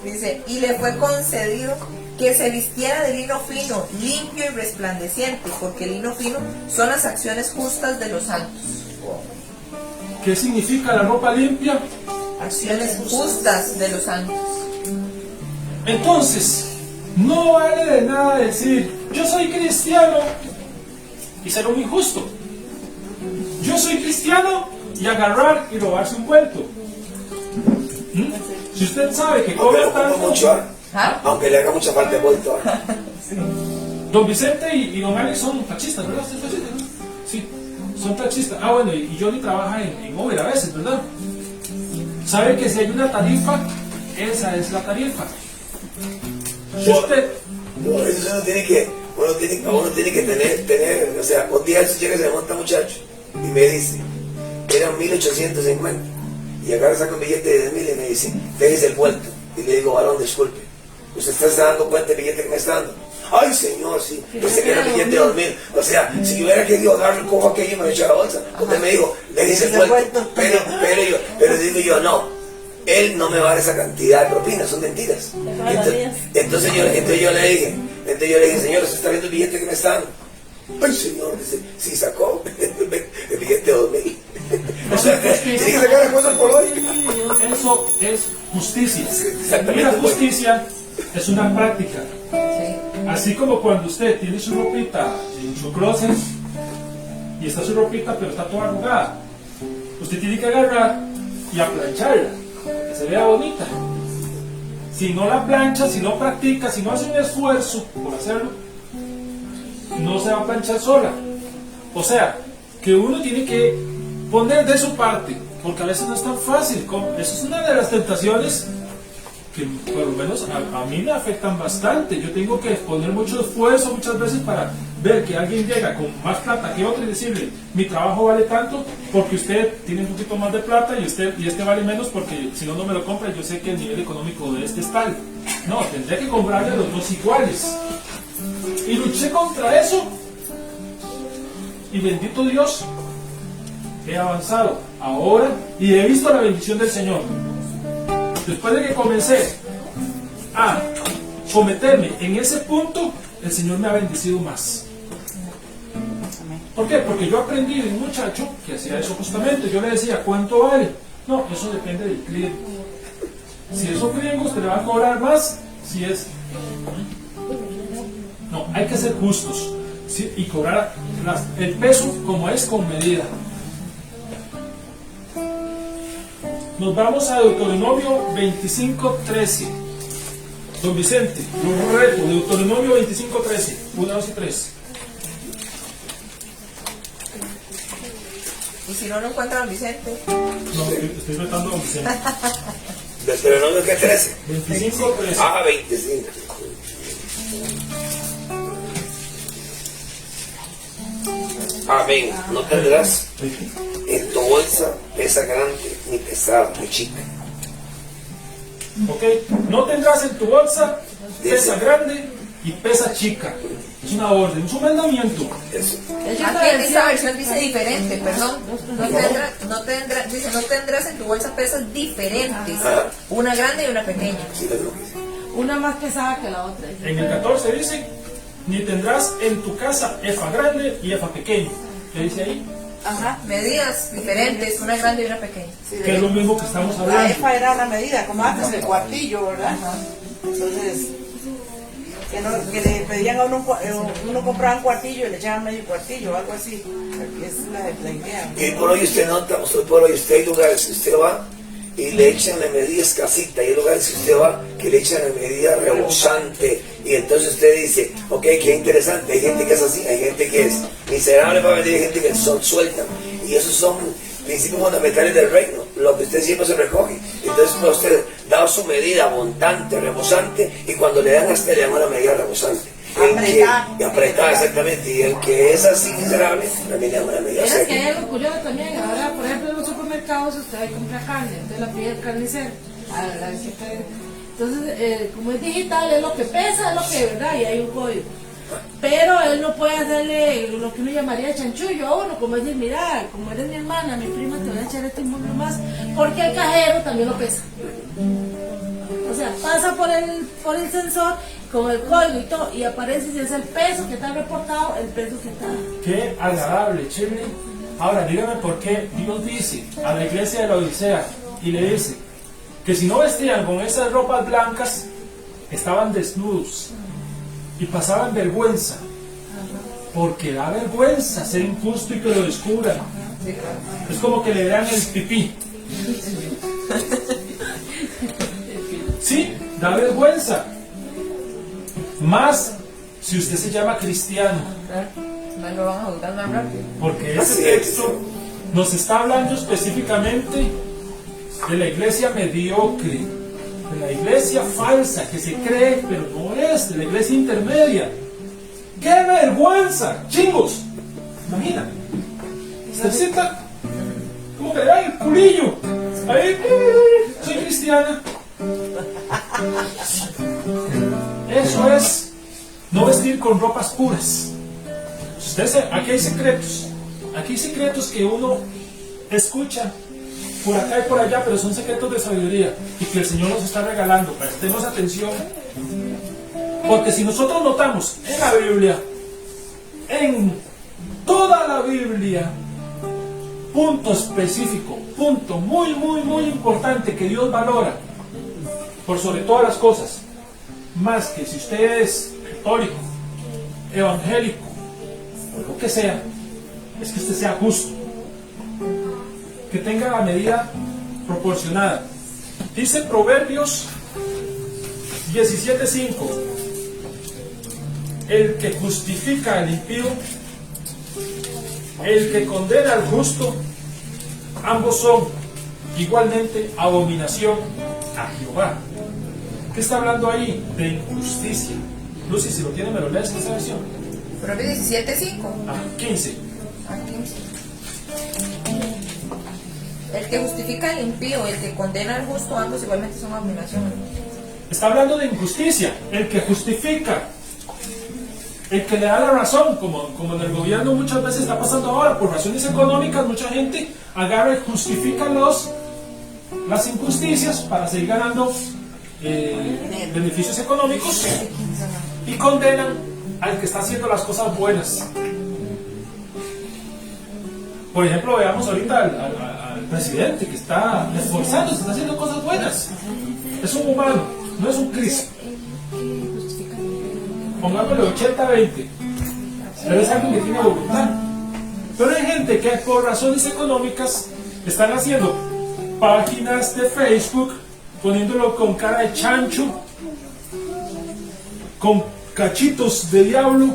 Speaker 3: Dice, y le fue concedido que se vistiera de lino fino, limpio y resplandeciente, porque el lino fino son las acciones justas de los santos.
Speaker 1: ¿Qué significa la ropa limpia?
Speaker 3: Acciones justas de los santos.
Speaker 1: Entonces, no vale de nada decir, yo soy cristiano y ser un injusto. Yo soy cristiano y agarrar y robarse un vuelto. Si usted sabe que
Speaker 2: Aunque
Speaker 1: cobra
Speaker 2: lo como
Speaker 1: tanto,
Speaker 2: mucho,
Speaker 3: ¿Ah?
Speaker 2: aunque le haga mucha falta de vuelto.
Speaker 1: don Vicente y don Alex son taxistas, ¿verdad? ¿Usted es taxista, no? Sí, son taxistas. Ah, bueno, y Johnny trabaja en Uber a veces, ¿verdad? Sabe que si hay una tarifa, esa es la tarifa. Si usted...
Speaker 2: Por eso uno tiene que tener, o sea, un día llega y se monta muchacho y me dice, eran 1850, y agarra saca un billete de 10.000 y me dice, déjese el vuelto, y le digo, varón, disculpe, ¿usted está dando cuenta del billete que me está dando? Ay, señor, sí, pensé que era el billete de 2.000, o sea, si yo hubiera querido agarrar el cojo aquello y me lo echaba a la bolsa, usted me dijo, déjese el vuelto, pero digo yo, no. Él no me va a dar esa cantidad de propinas, son mentiras. Entonces yo le dije, señor, ¿usted está viendo el billete que me está dando? Ay, señor, dice, sí sacó el billete de 2.000. O sea, tiene que sacar las cosas por hoy.
Speaker 1: Eso es justicia.
Speaker 2: Exactamente.
Speaker 1: Y la justicia es una práctica.
Speaker 3: Sí.
Speaker 1: Así como cuando usted tiene su ropita en su closet y está su ropita pero está toda arrugada, usted tiene que agarrar y aplancharla, que se vea bonita. Si no la plancha, si no practica, si no hace un esfuerzo por hacerlo, no se va a planchar sola. O sea, que uno tiene que poner de su parte, porque a veces no es tan fácil. Eso es una de las tentaciones que por lo menos a mí me afectan bastante. Yo tengo que poner mucho esfuerzo muchas veces para ver que alguien llega con más plata que otro y decirle, mi trabajo vale tanto porque usted tiene un poquito más de plata y este vale menos porque si no, no me lo compra. Yo sé que el nivel económico de este es tal. No, tendré que comprarle a los dos iguales. Y luché contra eso. Y bendito Dios, he avanzado ahora y he visto la bendición del Señor. Después de que comencé a someterme en ese punto, el Señor me ha bendecido más. ¿Por qué? Porque yo aprendí de un muchacho que hacía eso justamente. Yo le decía, ¿cuánto vale? No, eso depende del cliente. Si es un gringo, usted le va a cobrar más. Si es... No, hay que ser justos, ¿sí? Y cobrar el peso como es, con medida. Nos vamos a Deuteronomio 25:13. Don Vicente, lo reto, Deuteronomio 25:13, 1, 2 y 3.
Speaker 3: Y si no lo encuentra don Vicente,
Speaker 1: No, estoy retando a Don Vicente.
Speaker 2: Deuteronomio que 13.
Speaker 1: 25:13.
Speaker 2: Ah, 25. Amén. No tendrás en tu bolsa pesa grande, ni pesada, ni chica.
Speaker 1: Ok, no tendrás en tu bolsa pesa grande y pesa chica. Es una orden, es un mandamiento.
Speaker 2: Eso.
Speaker 3: aquí en esta versión dice diferente, perdón. Dice, no tendrás en tu bolsa pesas diferentes, una grande y una pequeña.
Speaker 2: Sí, es lo que dice.
Speaker 4: Una más pesada que la otra.
Speaker 1: En el 14 dice, ni tendrás en tu casa efa grande y efa pequeño. ¿Qué dice ahí?
Speaker 6: Ajá.
Speaker 3: Medidas diferentes, una grande y una pequeña.
Speaker 6: Sí,
Speaker 1: Que es lo mismo que estamos
Speaker 6: la
Speaker 1: hablando.
Speaker 6: EFA era una medida, como antes el cuartillo, ¿verdad? Entonces, que le pedían a uno compraba un cuartillo y le echaban medio cuartillo, algo así. Es la idea.
Speaker 2: Y por hoy usted nota, por hoy usted hay lugares que usted va y le echan la medida escasita, y hay lugares que usted va que le echan la medida rebosante, y entonces usted dice, ok, qué interesante, hay gente que es así, hay gente que es miserable para vender, hay gente que son suelta, y esos son principios fundamentales del reino, lo que usted siempre se recoge. Entonces para usted da su medida abundante, rebosante, y cuando le dan a usted le dan una medida rebosante. Apretada, exactamente, y el que es así miserable también le dan una medida
Speaker 4: Es
Speaker 2: seca.
Speaker 4: que hay algo curioso también. Ahora, por ejemplo, en los supermercados usted va y compra carne, entonces la pide el carnicero. Entonces, como es digital, es lo que pesa, es lo que, ¿verdad? Y hay un código. Pero él no puede hacerle lo que uno llamaría chanchullo a uno, como decir, mira, como eres mi hermana, mi prima, te voy a echar este mundo más, porque el cajero también lo pesa. O sea, pasa por el sensor con el código y todo, y aparece si es el peso que está reportado, el peso que está.
Speaker 1: Qué agradable, chévere. Ahora, dígame por qué Dios dice a la iglesia de la Odisea y le dice que si no vestían con esas ropas blancas, estaban desnudos y pasaban vergüenza, porque da vergüenza ser injusto y que lo descubran. Es como que le vean el pipí. Sí, da vergüenza. Más si usted se llama cristiano.
Speaker 3: No lo van a juzgar más rápido.
Speaker 1: Porque ese texto nos está hablando específicamente de la iglesia mediocre, de la iglesia falsa, que se cree, pero no es, de la iglesia intermedia. ¡Qué vergüenza! ¡Chingos! Imagina. Se sienta como que le dan el culillo. Ahí, soy cristiana. Eso es no vestir con ropas puras. Aquí hay secretos que uno escucha por acá y por allá, pero son secretos de sabiduría y que el Señor nos está regalando. Prestemos atención, porque si nosotros notamos en la Biblia, en toda la Biblia, punto específico, punto muy, muy, muy importante que Dios valora por sobre todas las cosas, más que si usted es católico, evangélico, o lo que sea, es que usted sea justo, que tenga la medida proporcionada. Dice Proverbios 17:5: el que justifica al impío, el que condena al justo, ambos son igualmente abominación a Jehová. ¿Qué está hablando ahí? De injusticia. Lucy, si lo tiene, me lo lees en esa versión.
Speaker 3: Proverbios 17:5.
Speaker 1: 15.
Speaker 3: A 15. El que justifica al impío, el que condena al justo, ambos igualmente son abominación.
Speaker 1: Está hablando de injusticia. El que justifica, el que le da la razón, como en el gobierno muchas veces está pasando ahora, por razones económicas, mucha gente agarra y justifica las injusticias para seguir ganando beneficios económicos, y condenan al que está haciendo las cosas buenas. Por ejemplo, veamos ahorita al presidente que está esforzándose, está haciendo cosas buenas. Es un humano, no es un Cristo. Pongámosle 80-20. Pero es alguien que tiene voluntad. Pero hay gente que por razones económicas están haciendo páginas de Facebook, poniéndolo con cara de chancho, con cachitos de diablo,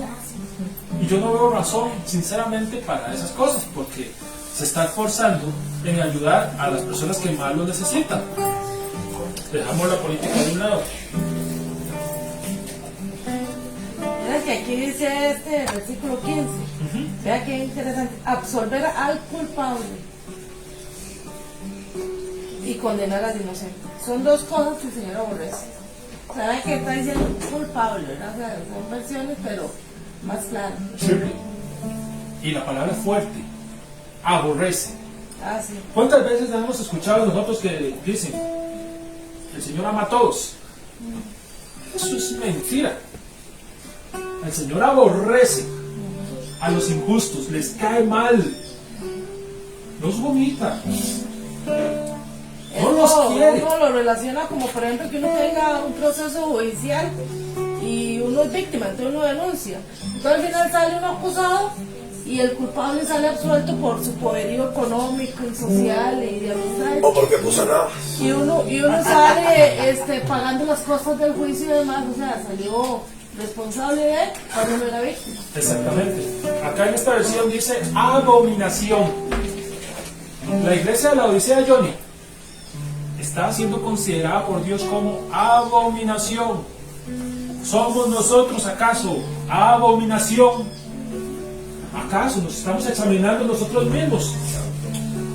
Speaker 1: y yo no veo razón, sinceramente, para esas cosas, porque se está esforzando en ayudar a las personas que más lo necesitan. Dejamos la política de un lado.
Speaker 4: Mira que aquí dice este versículo 15. Vea qué interesante. Absolver al culpable y condenar al inocente. Son dos cosas que el Señor aborrece. ¿Saben que está diciendo culpable? ¿Verdad? O sea, son versiones, pero más claras.
Speaker 1: Y la palabra es fuerte. Aborrece.
Speaker 4: Ah, sí.
Speaker 1: ¿Cuántas veces hemos escuchado nosotros que dicen el Señor ama a todos? Eso es mentira. El Señor aborrece a los injustos, les cae mal, los vomita, no los quiere.
Speaker 4: Uno lo relaciona como, por ejemplo, que uno tenga un proceso judicial y uno es víctima, entonces uno denuncia. Entonces al final sale uno acusado y el culpable sale absuelto por su poderío económico y social y de amistad.
Speaker 2: O porque puso nada.
Speaker 4: Y uno sale pagando las costas del juicio y demás, o sea, salió responsable de él cuando no era víctima.
Speaker 1: Exactamente. Acá en esta versión dice abominación. La iglesia de la Odisea, Johnny, está siendo considerada por Dios como abominación. ¿Somos nosotros acaso abominación? ¿Acaso nos estamos examinando nosotros mismos?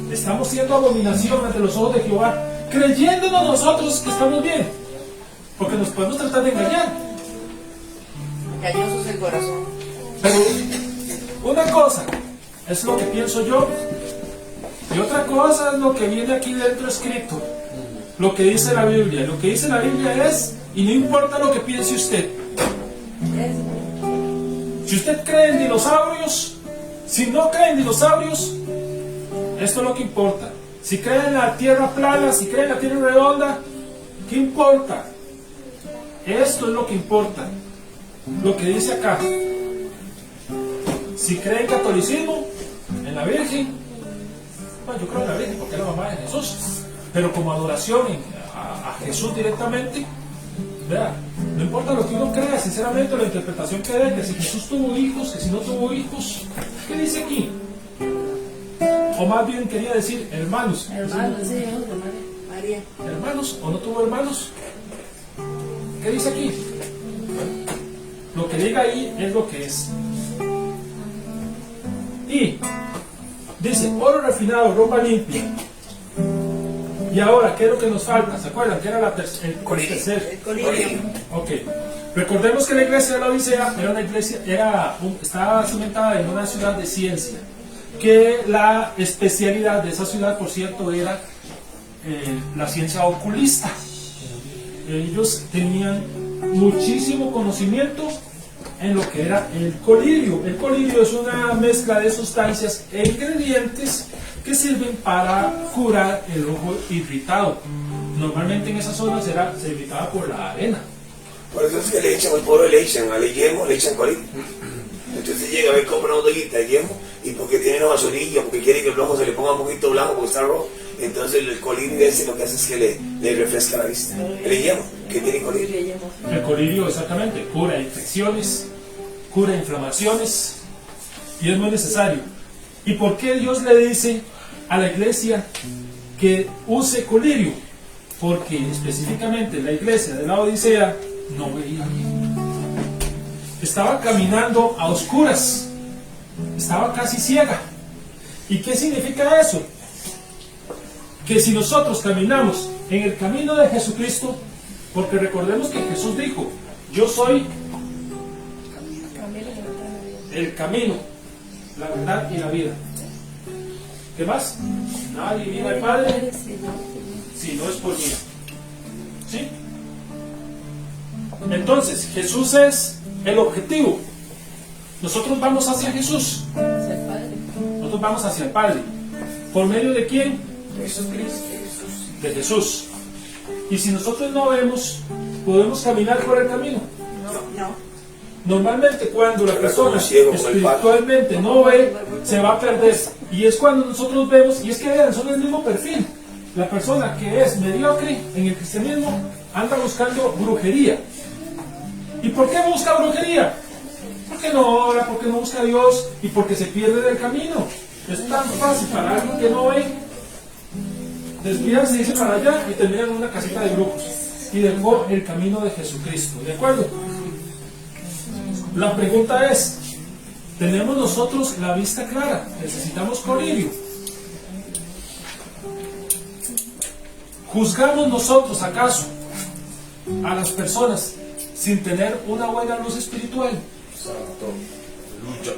Speaker 1: Estamos siendo abominación ante los ojos de Jehová, creyéndonos nosotros que estamos bien, porque nos podemos tratar de engañar.
Speaker 6: Engañoso es el corazón.
Speaker 1: Pero una cosa es lo que pienso yo, y otra cosa es lo que viene aquí dentro escrito, lo que dice la Biblia. Lo que dice la Biblia es, y no importa lo que piense usted. Si usted cree en dinosaurios, si no cree en dinosaurios, esto es lo que importa. Si cree en la tierra plana, si cree en la tierra redonda, ¿qué importa? Esto es lo que importa. Lo que dice acá. Si cree en catolicismo, en la Virgen, bueno, yo creo en la Virgen porque es la mamá de Jesús, pero como adoración a Jesús directamente, vea, no importa lo que uno crea, sinceramente, la interpretación que dé, que si Jesús tuvo hijos, que si no tuvo hijos, ¿qué dice aquí? O más bien quería decir hermanos.
Speaker 4: Hermanos, sí, hijos de María.
Speaker 1: ¿Hermanos o no tuvo hermanos? ¿Qué dice aquí? Lo que diga ahí es lo que es. Y dice, oro refinado, ropa limpia. Y ahora, ¿qué es lo que nos falta? ¿Se acuerdan? Que era el tercer. Ok. Recordemos que la iglesia de la Odisea era una iglesia, estaba cimentada en una ciudad de ciencia. Que la especialidad de esa ciudad, por cierto, era la ciencia oculista. Ellos tenían muchísimo conocimiento en lo que era el colirio. El colirio es una mezcla de sustancias e ingredientes que sirven para curar el ojo irritado. Normalmente en esas zonas se irritaba por la arena.
Speaker 2: Por eso es que le echan al pobre, le echan al yemo, le echan colirio. Entonces llega a ver, compra una botellita de yemo y porque tiene una basurilla, porque quiere que el ojo se le ponga un poquito blanco porque está rojo. Entonces el colirio ese lo que hace es que le refresca la vista. El yemo, que tiene colirio.
Speaker 1: El colirio, exactamente, cura infecciones, cura inflamaciones y es muy necesario. ¿Y por qué Dios le dice a la iglesia que use colirio? Porque específicamente la iglesia de la Odisea no veía bien. Estaba caminando a oscuras, estaba casi ciega. ¿Y qué significa eso? Que si nosotros caminamos en el camino de Jesucristo, porque recordemos que Jesús dijo, yo soy el camino, la verdad y la vida. ¿Qué más? Nadie viene al Padre si no es por mí. ¿Sí? Entonces, Jesús es el objetivo. Nosotros vamos hacia Jesús. Nosotros vamos hacia el Padre. ¿Por medio de quién? De Jesús. Y si nosotros no vemos, podemos caminar por el camino.
Speaker 6: No.
Speaker 1: Normalmente cuando la persona
Speaker 2: como ciego, como el
Speaker 1: espiritualmente no ve, se va a perder. Y es cuando nosotros vemos, y es que vean, son el mismo perfil. La persona que es mediocre en el cristianismo anda buscando brujería. ¿Y por qué busca brujería? Porque no ora, porque no busca a Dios y porque se pierde del camino. Es tan fácil para alguien que no ve desviarse, dice para allá y termina en una casita de brujos y dejó el camino de Jesucristo. ¿De acuerdo? La pregunta es, ¿tenemos nosotros la vista clara? ¿Necesitamos colirio? ¿Juzgamos nosotros acaso a las personas sin tener una buena luz espiritual?
Speaker 8: Santo. Lucha.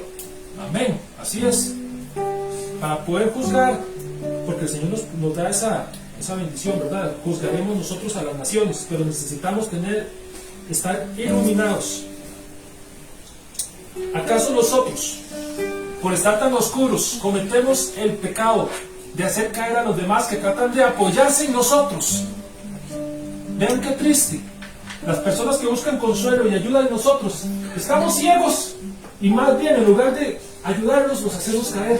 Speaker 1: Amén, así es. Para poder juzgar, porque el Señor nos da esa bendición, ¿verdad? Juzgaremos nosotros a las naciones, pero necesitamos estar iluminados. ¿Acaso nosotros, por estar tan oscuros, cometemos el pecado de hacer caer a los demás que tratan de apoyarse en nosotros? Vean qué triste. Las personas que buscan consuelo y ayuda en nosotros, estamos ciegos y más bien en lugar de ayudarnos los hacemos caer.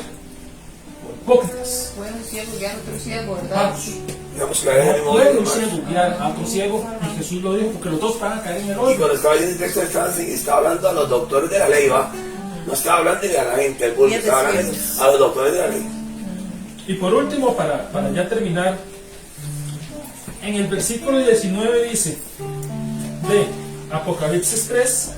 Speaker 1: Hipócritas.
Speaker 3: Puede un ciego guiar a otro ciego, ¿verdad?
Speaker 1: Vamos.
Speaker 2: Digamos que en el
Speaker 1: No puede un
Speaker 2: momento,
Speaker 1: ciego guiar a otro ciego y Jesús lo dijo porque los dos van a caer en el
Speaker 2: y
Speaker 1: hoyo.
Speaker 2: cuando estaba leyendo el texto estaba hablando a los doctores de la ley, ¿va? No estaba hablando a la gente, el pueblo, estaba hablando a los doctores de la ley.
Speaker 1: Y por último, para ya terminar, en el versículo 19 dice de Apocalipsis 3,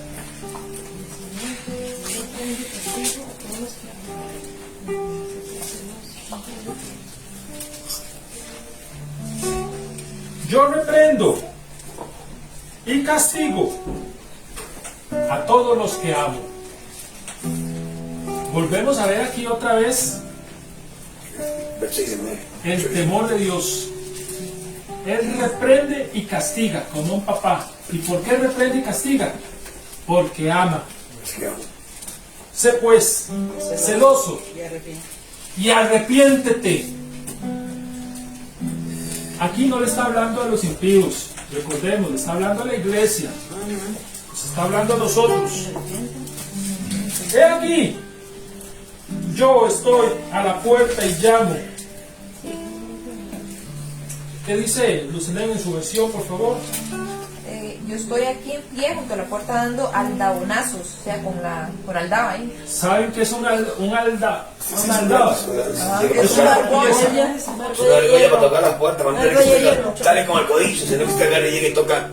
Speaker 1: yo reprendo y castigo a todos los que amo. Volvemos a ver aquí otra vez
Speaker 2: Versículo 19.
Speaker 1: el temor de Dios. Él reprende y castiga como un papá. ¿Y por qué reprende y castiga? Porque ama. Sé pues celoso y arrepiéntete. Aquí no le está hablando a los impíos, recordemos, le está hablando a la iglesia, nos está hablando a nosotros. He aquí, yo estoy a la puerta y llamo. ¿Qué dice Lucelén en su versión, por favor?
Speaker 3: Yo estoy aquí en pie junto a la puerta dando aldabonazos, o sea, con aldaba ahí.
Speaker 1: ¿Saben qué es un aldaba?
Speaker 2: Un aldaba.
Speaker 1: Es una pieza.
Speaker 2: Una argolla para tocar la puerta, para no tener que sale con el codillo, sino que usted agarre y llegue y toca.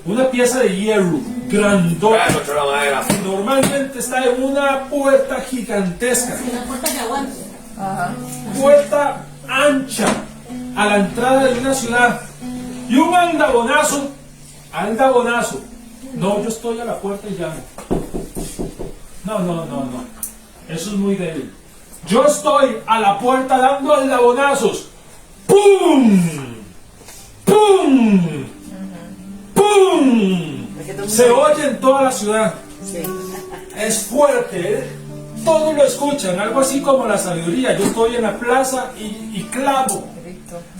Speaker 1: Una pieza de hierro, grandota.
Speaker 2: Contra la madera.
Speaker 1: Normalmente está en una puerta gigantesca.
Speaker 5: La puerta que aguanta.
Speaker 3: Ajá.
Speaker 1: Puerta ancha a la entrada de una ciudad y un aldabonazo. No, yo estoy a la puerta y llamo. No. Eso es muy débil. Yo estoy a la puerta dando aldabonazos. ¡Pum! ¡Pum! ¡Pum! Se oye en toda la ciudad. Es fuerte, ¿eh? Todos lo escuchan, algo así como la sabiduría. Yo estoy en la plaza y clamo.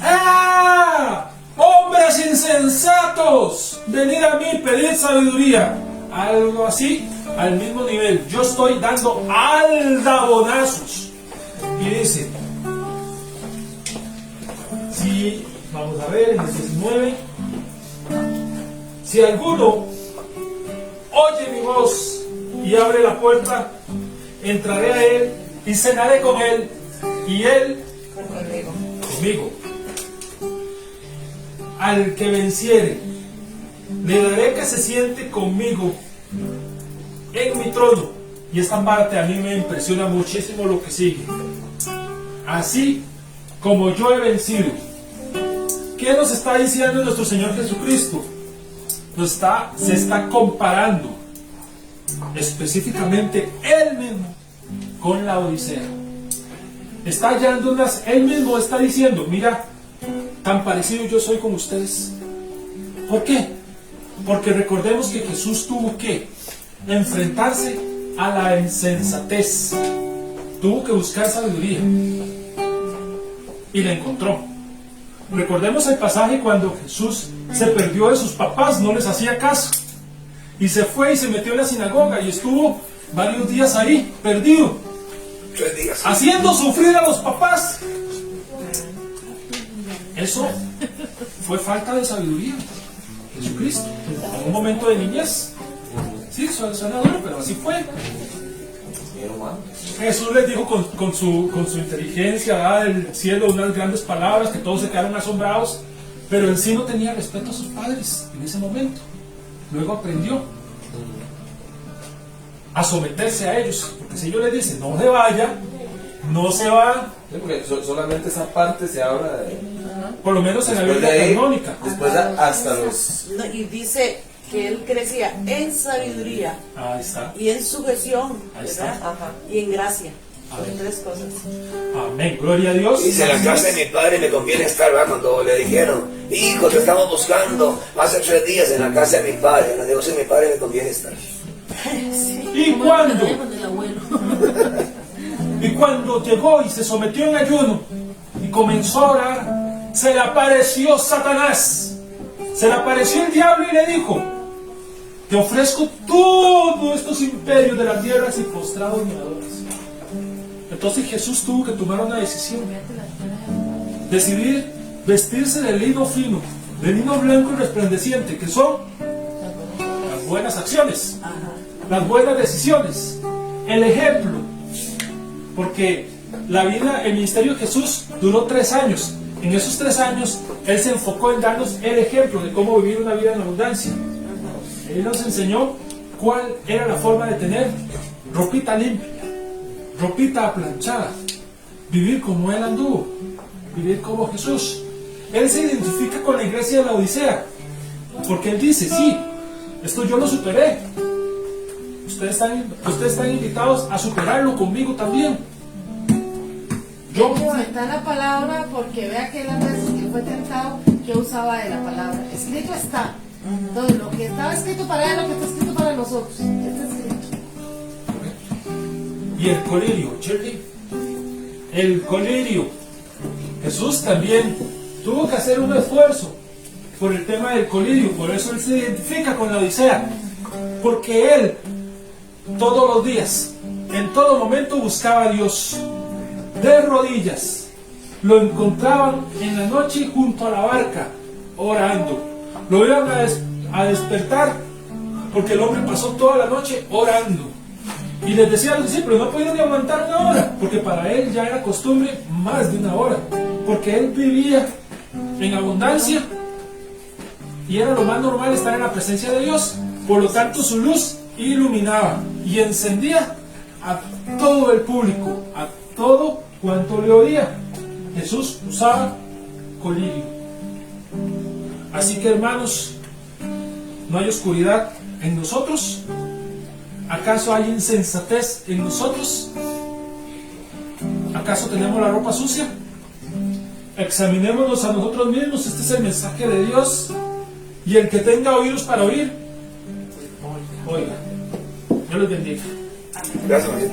Speaker 1: ¡Ah! hombres insensatos, venid a mí, pedid sabiduría. Algo así, al mismo nivel. Yo estoy dando aldabonazos. Y dice, si, vamos a ver, en el 19, si alguno oye mi voz y abre la puerta, entraré a él y cenaré con él y él conmigo. Al que venciere, le daré que se siente conmigo en mi trono. Y esta parte a mí me impresiona muchísimo lo que sigue. Así como yo he vencido. ¿Qué nos está diciendo nuestro Señor Jesucristo? Se está comparando específicamente Él mismo con la Odisea. Está hallando Él mismo está diciendo, mira, tan parecido yo soy con ustedes. ¿Por qué? Porque recordemos que Jesús tuvo que enfrentarse a la insensatez. Tuvo que buscar sabiduría. Y la encontró. Recordemos el pasaje cuando Jesús se perdió de sus papás, no les hacía caso. Y se fue y se metió en la sinagoga y estuvo varios días ahí, perdido.
Speaker 2: 3 días.
Speaker 1: Haciendo sufrir a los papás. Eso fue falta de sabiduría. Jesucristo, en un momento de niñez. Sí, suena duro, pero así fue. Jesús les dijo con su inteligencia del cielo unas grandes palabras que todos se quedaron asombrados, pero en sí no tenía respeto a sus padres en ese momento. Luego aprendió a someterse a ellos, porque si ellos les dicen no se vaya, no se va.
Speaker 8: Sí, porque solamente esa parte se habla de...
Speaker 1: Por lo menos en la
Speaker 8: Después
Speaker 1: Biblia
Speaker 8: de ahí,
Speaker 1: canónica.
Speaker 8: Después hasta los...
Speaker 6: No, y dice que él crecía en sabiduría
Speaker 1: Ahí está.
Speaker 6: y en sujeción,
Speaker 1: Ahí
Speaker 6: ¿verdad?
Speaker 1: está.
Speaker 6: Y en gracia.
Speaker 1: Amén.
Speaker 6: Son 3 cosas.
Speaker 1: Amén. Gloria a Dios.
Speaker 2: Dice, en la casa de mi padre me conviene estar, ¿verdad? Cuando le dijeron, hijo, te estamos buscando hace 3 días en la casa de mi padre. En los negocios de mi padre me conviene estar.
Speaker 1: ¿Y cuándo? Y cuando llegó y se sometió en ayuno y comenzó a orar, se le apareció Satanás. Se le apareció el diablo y le dijo, te ofrezco todos estos imperios de la tierra si postrados me adoras. Entonces Jesús tuvo que tomar una decisión. Decidir vestirse de lino fino, de lino blanco y resplandeciente, que son las buenas acciones, las buenas decisiones, el ejemplo. Porque la vida, el ministerio de Jesús duró 3 años. En esos 3 años, Él se enfocó en darnos el ejemplo de cómo vivir una vida en abundancia. Él nos enseñó cuál era la forma de tener ropita limpia, ropita aplanchada, vivir como Él anduvo, vivir como Jesús. Él se identifica con la iglesia de la Odisea, porque Él dice, sí, esto yo lo superé. Ustedes están invitados a superarlo conmigo también.
Speaker 4: Yo está la palabra porque vea que las veces que fue tentado, que usaba de la palabra. Escrito está. Entonces, lo que estaba escrito para él, lo que está escrito para nosotros. Está escrito.
Speaker 1: Y el colirio, Shirley, el colirio. Jesús también tuvo que hacer un esfuerzo por el tema del colirio, por eso Él se identifica con la Odisea, porque Él todos los días, en todo momento buscaba a Dios, de rodillas. Lo encontraban en la noche junto a la barca, orando. Lo iban a despertar, porque el hombre pasó toda la noche orando. Y les decía a los discípulos, no podían ni aguantar 1 hora, porque para Él ya era costumbre más de 1 hora, porque Él vivía en abundancia y era lo más normal estar en la presencia de Dios. Por lo tanto, su luz iluminaba y encendía a todo el público, a todo cuanto le oía. Jesús usaba colirio. Así que, hermanos, no hay oscuridad en nosotros. ¿Acaso hay insensatez en nosotros? ¿Acaso tenemos la ropa sucia? Examinémonos a nosotros mismos. Este es el mensaje de Dios. Y el que tenga oídos para oír, oiga. Dios les bendiga.
Speaker 2: Gracias, María.